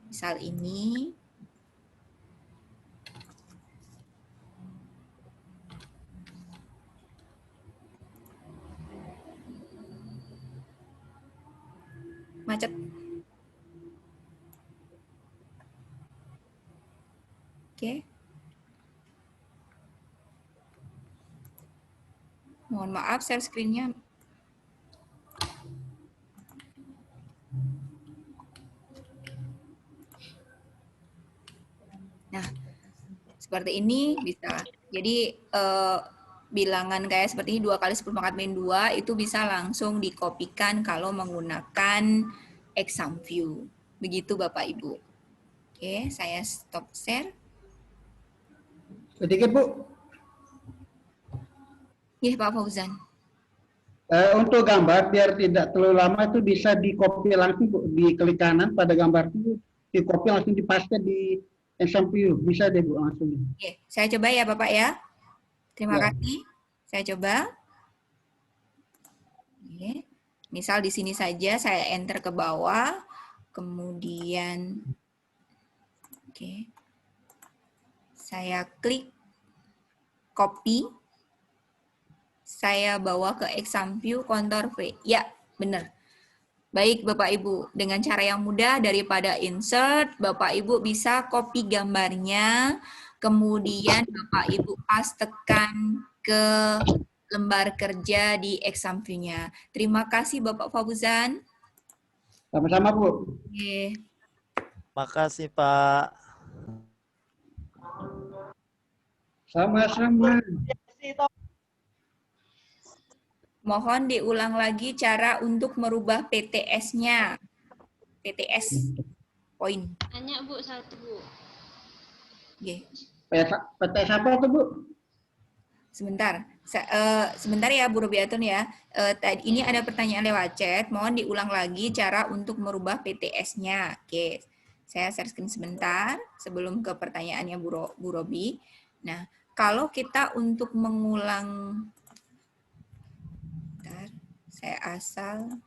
Misal ini. Macet. Oke. Mohon maaf, share screen-nya. Nah, seperti ini bisa. Jadi, bilangan kayak seperti ini 2 kali 10 pangkat min 2 itu bisa langsung dikopikan kalau menggunakan exam view. Begitu Bapak Ibu. Oke, saya stop share. Sedikit Bu. Iya Pak Fauzan. Untuk gambar biar tidak terlalu lama itu bisa di copy langsung Bu, di klik kanan pada gambar itu di copy langsung dipaste di exam view. Bisa deh Bu langsung. Oke, saya coba ya Bapak ya. Terima kasih. Saya coba. Oke. Misal di sini saja saya enter ke bawah, kemudian oke. Saya klik copy. Saya bawa ke exam view contour V. Ya, benar. Baik Bapak Ibu, dengan cara yang mudah daripada insert, Bapak Ibu bisa copy gambarnya, kemudian Bapak Ibu pastekan ke lembar kerja di exam view-nya. Terima kasih Bapak Fauzan. Sama-sama Bu. Oke. Makasih Pak. Sama-sama. Mohon diulang lagi cara untuk merubah PTS-nya. PTS poin. Hanya Bu, satu Bu. Oke. PTS apa tuh Bu? Sebentar. Sebentar ya Bu Robiatun ya. Ini ada pertanyaan lewat chat. Mohon diulang lagi cara untuk merubah PTS-nya. Oke. Saya share screen sebentar sebelum ke pertanyaannya Bu Robi. Nah, kalau kita untuk mengulang, bentar, saya asal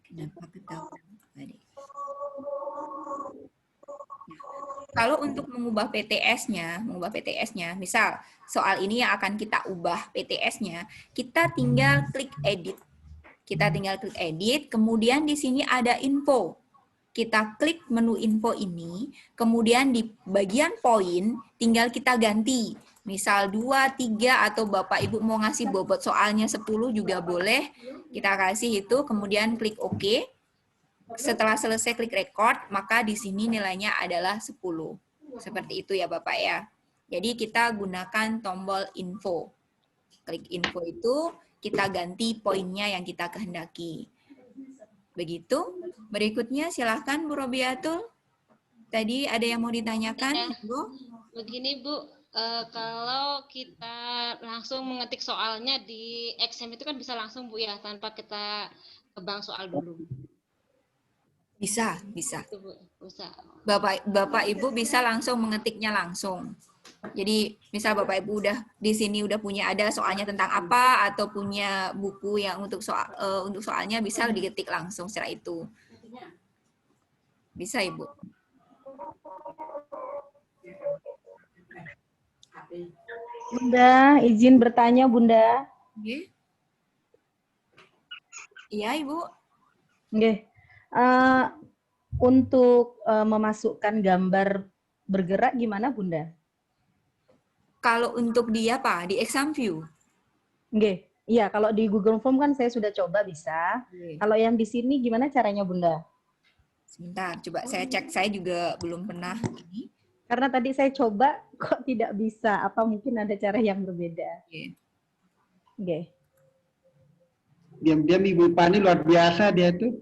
kenapa ketahuan tadi? Kalau untuk mengubah PTS-nya, misal soal ini yang akan kita ubah PTS-nya, kita tinggal klik edit. Kemudian di sini ada info. Kita klik menu info ini, kemudian di bagian poin tinggal kita ganti. Misal 2, 3, atau Bapak Ibu mau ngasih bobot soalnya 10 juga boleh. Kita kasih itu, kemudian klik OK. Setelah selesai klik record, maka di sini nilainya adalah 10. Seperti itu ya Bapak ya. Jadi kita gunakan tombol info. Klik info itu, kita ganti poinnya yang kita kehendaki. Begitu. Berikutnya silahkan Bu Robiatul. Tadi ada yang mau ditanyakan? Bu? Begini Bu, kalau kita langsung mengetik soalnya di exam itu kan bisa langsung Bu ya, tanpa kita kebang soal dulu. Bisa. Bapak Ibu bisa langsung mengetiknya langsung. Jadi misal Bapak Ibu udah di sini udah punya ada soalnya tentang apa atau punya buku yang untuk soalnya bisa diketik langsung secara itu. Bisa Ibu. Bunda, izin bertanya Bunda. Iya Ibu. Nggih. Untuk memasukkan gambar bergerak gimana Bunda? Kalau untuk di apa? Di exam view? Nggih. Iya, kalau di Google Form kan saya sudah coba bisa. Kalau yang di sini gimana caranya, Bunda? Sebentar, coba saya cek. Saya juga belum pernah ini. Karena tadi saya coba kok tidak bisa. Apa mungkin ada cara yang berbeda? Oke. Diam-diam Ibu Pani luar biasa dia tuh.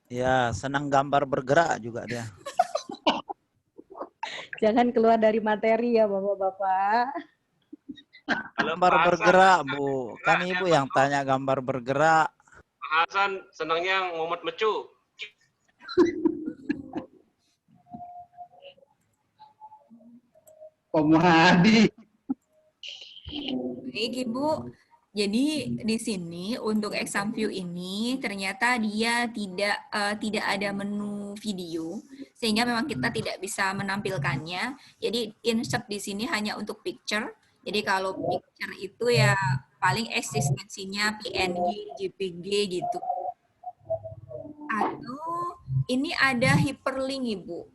Ya, senang gambar bergerak juga dia. Jangan keluar dari materi ya, Bapak-bapak. Gambar bergerak, Bu. Kan Ibu yang tanya gambar bergerak. Pak Hasan senangnya ngomot mecu. Pak Muhadi. Baik, Ibu. Jadi di sini untuk exam view ini ternyata dia tidak ada menu video sehingga memang kita tidak bisa menampilkannya. Jadi insert di sini hanya untuk picture. Jadi kalau picture itu ya paling eksistensinya PNG, JPG gitu. Atau ini ada hyperlink, Ibu.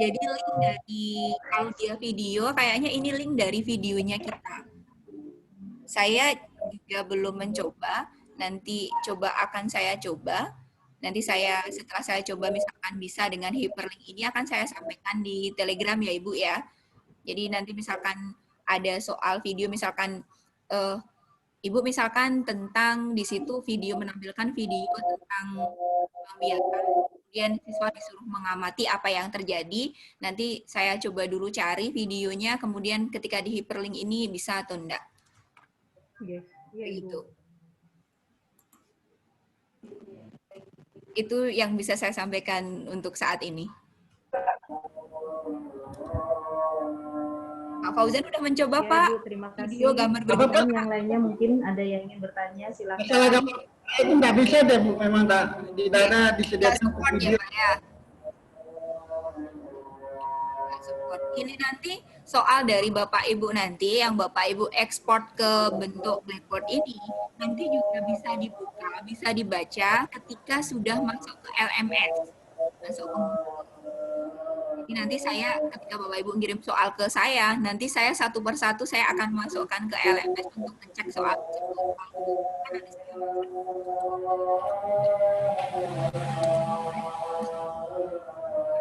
Jadi link dari kalau dia video kayaknya ini link dari videonya kita. Saya juga belum mencoba, nanti akan saya coba. Nanti setelah saya coba misalkan bisa dengan hyperlink ini akan saya sampaikan di Telegram ya Ibu ya. Jadi nanti misalkan ada soal video misalkan Ibu misalkan tentang di situ video menampilkan video tentang pembiakan, kemudian siswa disuruh mengamati apa yang terjadi. Nanti saya coba dulu cari videonya, kemudian ketika di hyperlink ini bisa atau enggak. Iya, Gitu. Itu yang bisa saya sampaikan untuk saat ini. Pak Fauzan udah mencoba, Ya, Pak. Ibu, terima kasih. Video gambar Teman-teman yang lainnya mungkin ada yang ingin bertanya, silakan. Masalah gambar itu nggak bisa deh, Bu. Memang di daerah disediakan video. Ya, Pak, ya. Ini nanti soal dari Bapak Ibu nanti yang Bapak Ibu ekspor ke bentuk Blackboard ini nanti juga bisa dibuka, bisa dibaca ketika sudah masuk ke LMS. Masuk ke Jadi nanti saya ketika Bapak Ibu ngirim soal ke saya, nanti saya satu persatu saya akan masukkan ke LMS untuk ngecek soal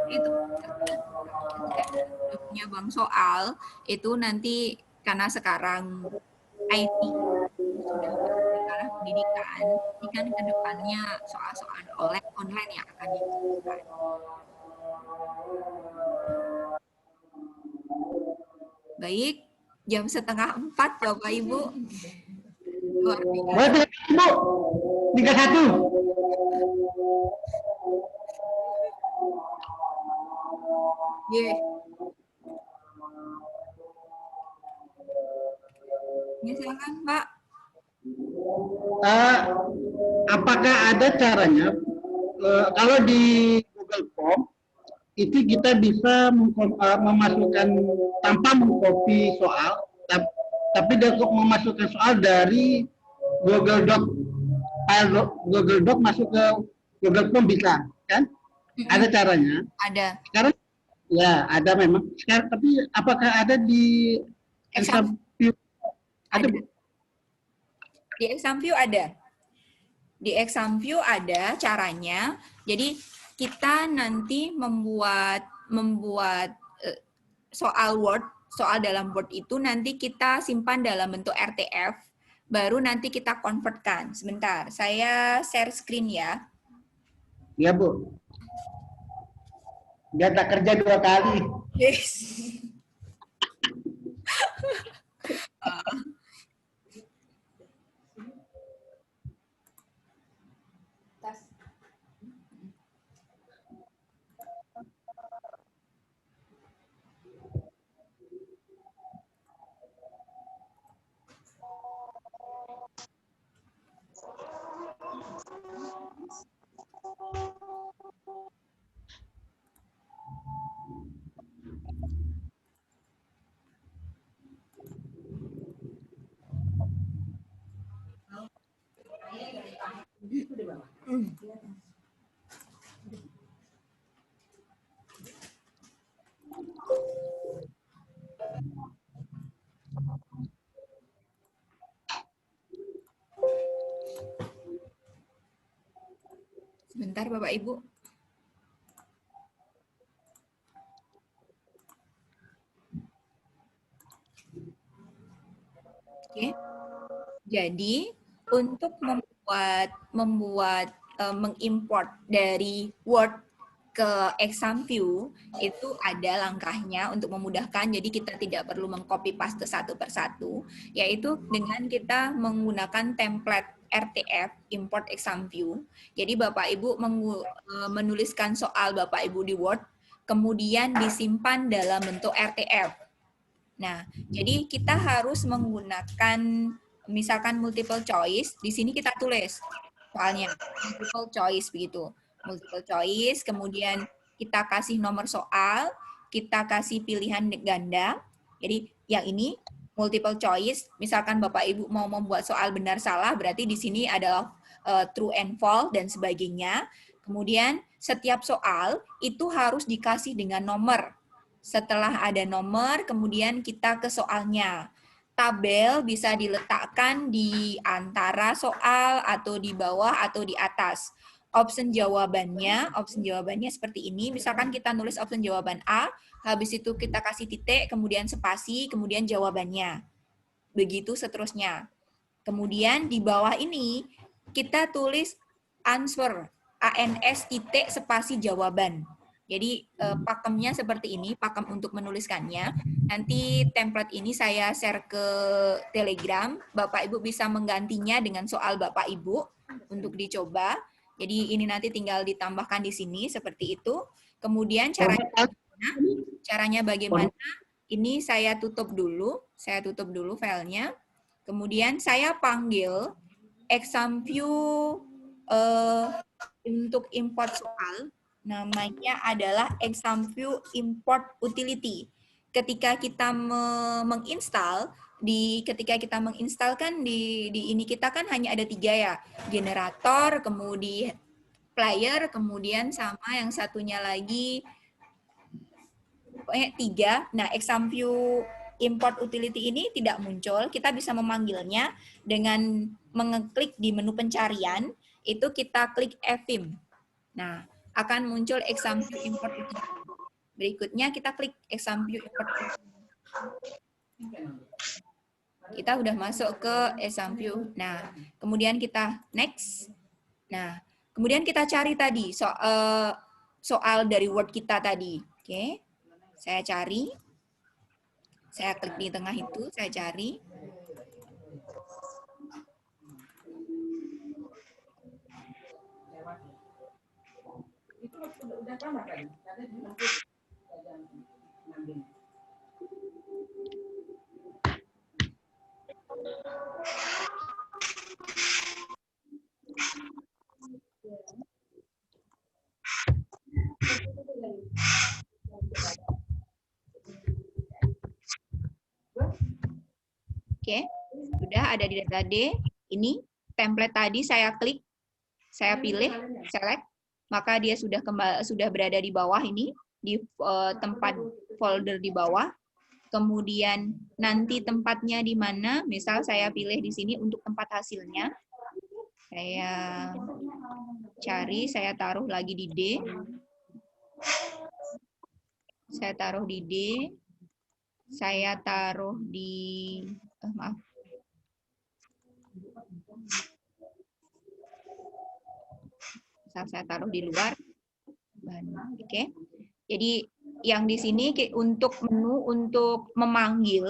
itu punya bank soal itu nanti karena sekarang IT sudah ke arah pendidikan, ini kan ke depannya soal-soal online yang akan dibutuhkan. Baik, jam 3:30 Bapak Ibu. Luar biasa. Bu, 31. Yeah. Ya, silakan, Pak. Apakah ada caranya kalau di Google Form itu kita bisa memasukkan tanpa mengcopy soal, tapi dia memasukkan soal dari Google Doc, file Google Doc masuk ke Google Form bisa, kan? Ada caranya. Ada. Sekarang ya ada memang. Sekarang tapi apakah ada di exam view? Ada. Di exam view ada. Di exam view ada caranya. Jadi kita nanti membuat soal Word, soal dalam Word itu nanti kita simpan dalam bentuk RTF, baru nanti kita convertkan. Sebentar, saya share screen ya. Ya, Bu. Biar tak kerja 2 kali. Yes. sebentar Bapak Ibu. Oke. Jadi untuk mengimport dari Word ke ExamView itu ada langkahnya untuk memudahkan, jadi kita tidak perlu mengcopy paste satu persatu, yaitu dengan kita menggunakan template RTF import ExamView. Jadi Bapak Ibu menuliskan soal Bapak Ibu di Word, kemudian disimpan dalam bentuk RTF. Nah, jadi kita harus menggunakan misalkan multiple choice, di sini kita tulis soalnya multiple choice begitu. Multiple choice, kemudian kita kasih nomor soal, kita kasih pilihan ganda. Jadi yang ini multiple choice, misalkan Bapak Ibu mau membuat soal benar salah, berarti di sini adalah true and false dan sebagainya. Kemudian setiap soal itu harus dikasih dengan nomor. Setelah ada nomor, kemudian kita ke soalnya. Tabel bisa diletakkan di antara soal atau di bawah atau di atas. Option jawabannya seperti ini. Misalkan kita nulis option jawaban A, habis itu kita kasih titik, kemudian spasi, kemudian jawabannya. Begitu seterusnya. Kemudian di bawah ini kita tulis answer, ANS titik spasi jawaban. Jadi pakemnya seperti ini, pakem untuk menuliskannya. Nanti template ini saya share ke Telegram. Bapak Ibu bisa menggantinya dengan soal Bapak Ibu untuk dicoba. Jadi ini nanti tinggal ditambahkan di sini seperti itu. Kemudian caranya bagaimana? Ini saya tutup dulu filenya. Kemudian saya panggil ExamView untuk import soal. Namanya adalah ExamView Import Utility. Ketika kita menginstal, ketika kita menginstalkan di ini kita kan hanya ada 3 ya, generator, kemudian player, kemudian sama yang satunya lagi 3. Nah, ExamView Import Utility ini tidak muncul, kita bisa memanggilnya dengan mengeklik di menu pencarian, itu kita klik Evim. Nah, akan muncul ExamView Import Utility. Berikutnya kita klik ExamView Import Utility. Kita udah masuk ke ExamView. Nah, kemudian kita next. Nah, kemudian kita cari tadi soal dari Word kita tadi. Oke, saya cari. Saya klik di tengah itu, saya cari. Oke, sudah ada di data D. Ini template tadi saya klik, saya pilih, select, maka dia sudah berada di bawah ini, di tempat folder di bawah. Kemudian nanti tempatnya di mana, misal saya pilih di sini untuk tempat hasilnya. Saya cari, saya taruh lagi di D. Saya taruh di D. Saya taruh di maaf. Misal saya taruh di luar. Oke. Jadi yang di sini untuk menu untuk memanggil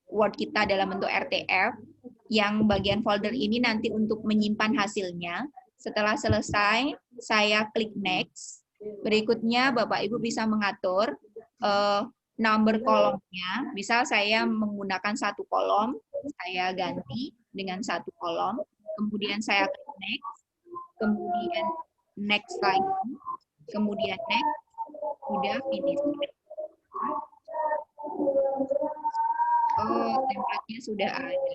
Word kita dalam bentuk RTF, yang bagian folder ini nanti untuk menyimpan hasilnya. Setelah selesai, saya klik next. Berikutnya Bapak Ibu bisa mengatur number kolomnya. Misal saya menggunakan 1 kolom, saya ganti dengan 1 kolom. Kemudian saya klik next. Kemudian next lagi. Kemudian next. Udah finish. Oh, template-nya sudah ada.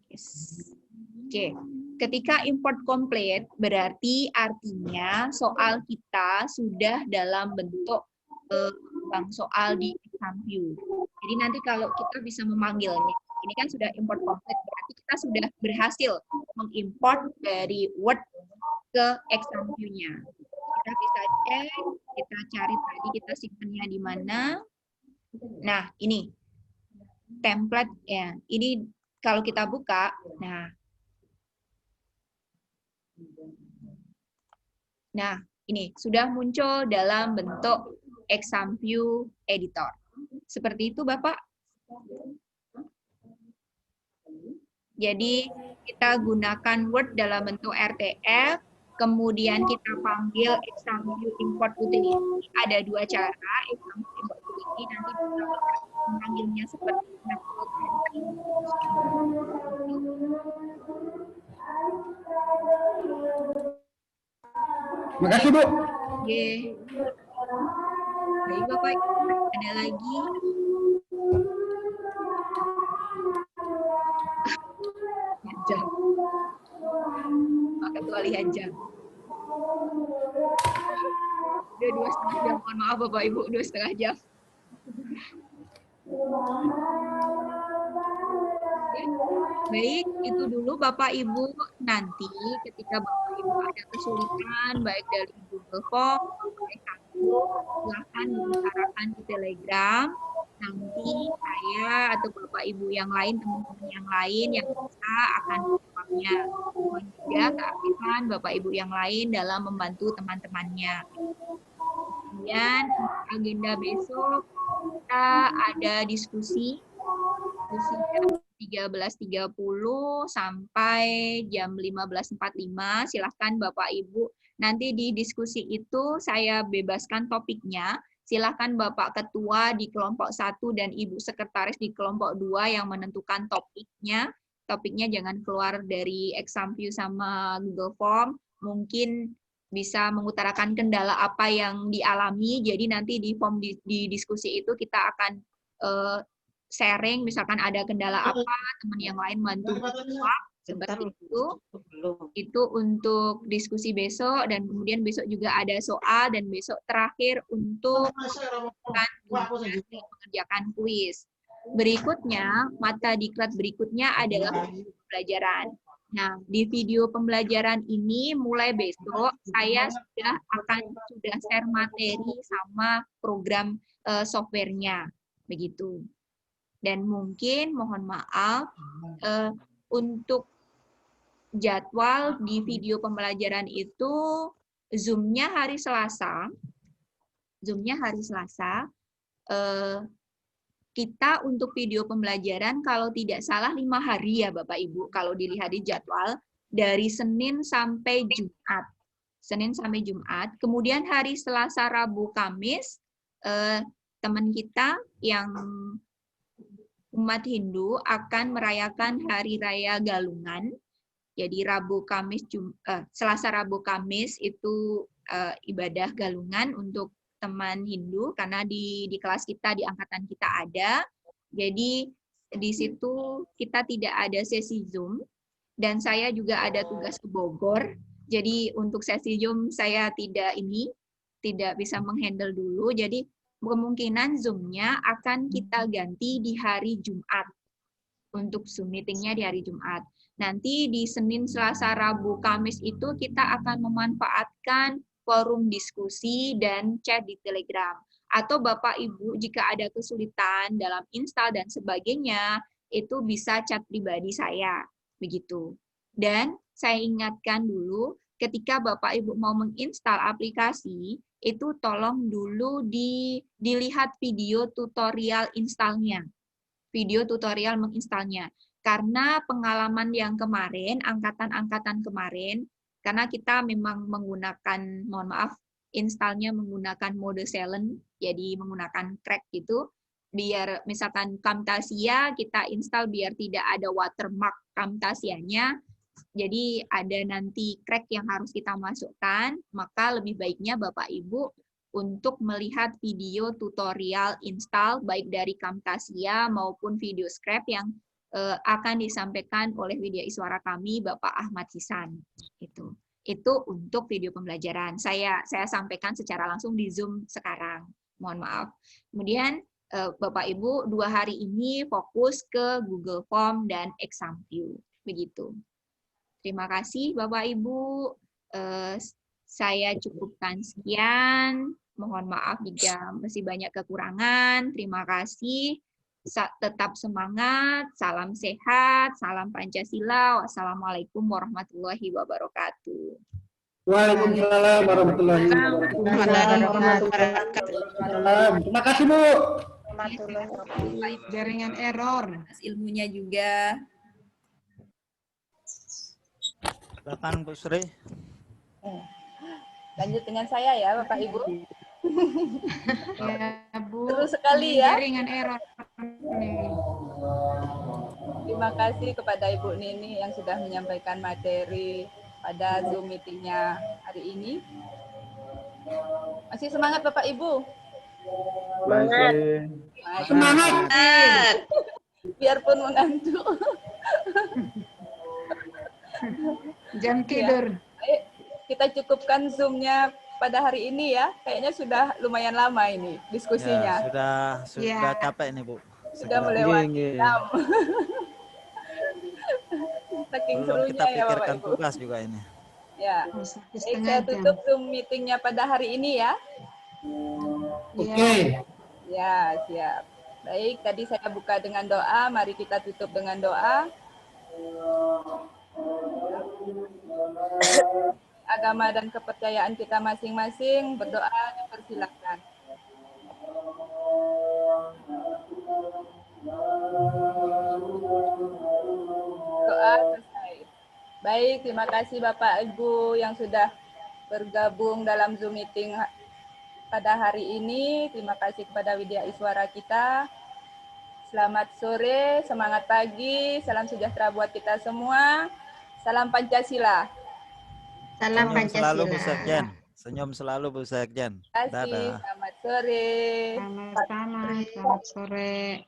Yes. Oke. Ketika import complete, berarti artinya soal kita sudah dalam bentuk bank soal di ExamView. Jadi nanti kalau kita bisa memanggilnya, ini kan sudah import complete, berarti kita sudah berhasil mengimport dari Word ke Examview-nya. Kita bisa cek, kita cari tadi kita simpennya di mana. Nah, ini template ya. Ini kalau kita buka, nah ini sudah muncul dalam bentuk Examview Editor. Seperti itu, Bapak. Jadi kita gunakan Word dalam bentuk RTF, kemudian kita panggil Examview Import Utility. Ada dua cara Examview Import Utility, nanti kita memanggilnya seperti ini. Makasih, Bu. Oke. Baik, Bapak. Ada lagi? Jam. Pak Ketua lihat jam. Udah 2,5 jam. Mohon maaf Bapak Ibu, 2,5 jam. Baik, itu dulu Bapak Ibu. Nanti ketika Bapak Ibu ada kesulitan, baik dari Google Form, silahkan diutarakan di Telegram. Nanti saya atau Bapak Ibu yang lain, teman-teman yang lain yang bisa akan menjawabnya. Mohon juga keaktifan Bapak Ibu yang lain dalam membantu teman-temannya. Kemudian agenda besok kita ada diskusi jam 13.30 sampai jam 15.45. Silahkan Bapak Ibu. Nanti di diskusi itu saya bebaskan topiknya. Silahkan Bapak Ketua di kelompok 1 dan Ibu Sekretaris di kelompok 2 yang menentukan topiknya. Topiknya jangan keluar dari Examview sama Google Form. Mungkin bisa mengutarakan kendala apa yang dialami. Jadi nanti di form di diskusi itu kita akan sharing, misalkan ada kendala apa, teman yang lain bantu jawab, seperti itu. Itu untuk diskusi besok, dan kemudian besok juga ada soal, dan besok terakhir untuk mengerjakan kuis. Berikutnya, mata diklat berikutnya adalah pembelajaran. Nah, di video pembelajaran ini mulai besok saya sudah share materi sama program softwarenya, begitu. Dan mungkin mohon maaf untuk jadwal di video pembelajaran itu Zoom-nya hari Selasa. Zoom-nya hari Selasa. Kita untuk video pembelajaran kalau tidak salah 5 hari ya Bapak Ibu, kalau dilihat di jadwal, dari Senin sampai Jumat. Senin sampai Jumat. Kemudian hari Selasa, Rabu, Kamis, teman kita yang umat Hindu akan merayakan Hari Raya Galungan. Jadi Selasa, Rabu, Kamis itu ibadah Galungan untuk teman Hindu, karena di kelas kita, di angkatan kita ada. Jadi di situ kita tidak ada sesi Zoom, dan saya juga ada tugas ke Bogor. Jadi untuk sesi Zoom saya tidak bisa menghandle dulu. Jadi kemungkinan Zoom-nya akan kita ganti di hari Jumat. Untuk Zoom meeting-nya di hari Jumat. Nanti di Senin, Selasa, Rabu, Kamis itu kita akan memanfaatkan forum diskusi dan chat di Telegram. Atau Bapak Ibu jika ada kesulitan dalam install dan sebagainya, itu bisa chat pribadi saya. Begitu. Dan saya ingatkan dulu, ketika Bapak Ibu mau menginstal aplikasi, itu tolong dulu dilihat video tutorial installnya. Video tutorial menginstalnya. Karena pengalaman yang kemarin, angkatan-angkatan kemarin, karena kita memang menggunakan, mohon maaf, installnya menggunakan mode silent, jadi menggunakan crack gitu. Biar misalkan Camtasia, kita install biar tidak ada watermark Camtasianya. Jadi ada nanti crack yang harus kita masukkan, maka lebih baiknya Bapak Ibu untuk melihat video tutorial install baik dari Camtasia maupun video scrap yang akan disampaikan oleh Widya Iswara kami Bapak Ahmad Hisan. Itu untuk video pembelajaran. Saya sampaikan secara langsung di Zoom sekarang. Mohon maaf. Kemudian Bapak Ibu 2 hari ini fokus ke Google Form dan Examview. Begitu. Terima kasih Bapak Ibu. saya cukupkan sekian. Mohon maaf jika masih banyak kekurangan. Terima kasih. Tetap semangat. Salam sehat. Salam Pancasila. Wassalamualaikum warahmatullahi wabarakatuh. Waalaikumsalam warahmatullahi wabarakatuh. Terima kasih Bu. Jaringan error. Ilmunya juga. Silakan Bu Sri. Lanjut dengan saya ya Bapak Ibu. Ya Bu. Seru sekali ya. Jaringan error. Terima kasih kepada Ibu Nini yang sudah menyampaikan materi pada Zoom meetingnya hari ini. Masih semangat Bapak Ibu? Semangat. Biarpun mengantuk. Jam tidur. Ya. Kita cukupkan Zoom-nya pada hari ini ya. Kayaknya sudah lumayan lama ini diskusinya. Ya, sudah capek nih Bu. Sudah melewati jam. Saking Belum serunya kita ya Bapak pikirkan Ibu. tugas juga ini. Ya. Baik, saya tutup Zoom meetingnya pada hari ini ya. Oke. Ya, siap. Baik, tadi saya buka dengan doa. Mari kita tutup dengan doa. Agama dan kepercayaan kita masing-masing, berdoa dipersilakan. Doa selesai. Baik, terima kasih Bapak Ibu yang sudah bergabung dalam Zoom meeting pada hari ini. Terima kasih kepada Widya Iswara kita. Selamat sore, semangat pagi, salam sejahtera buat kita semua. Salam Pancasila. Salam Senyum selalu Bu Pancasila. Sekjen. Senyum selalu Bu Sekjen. Terima kasih, Dadah. selamat sore. Sama-sama, selamat sore.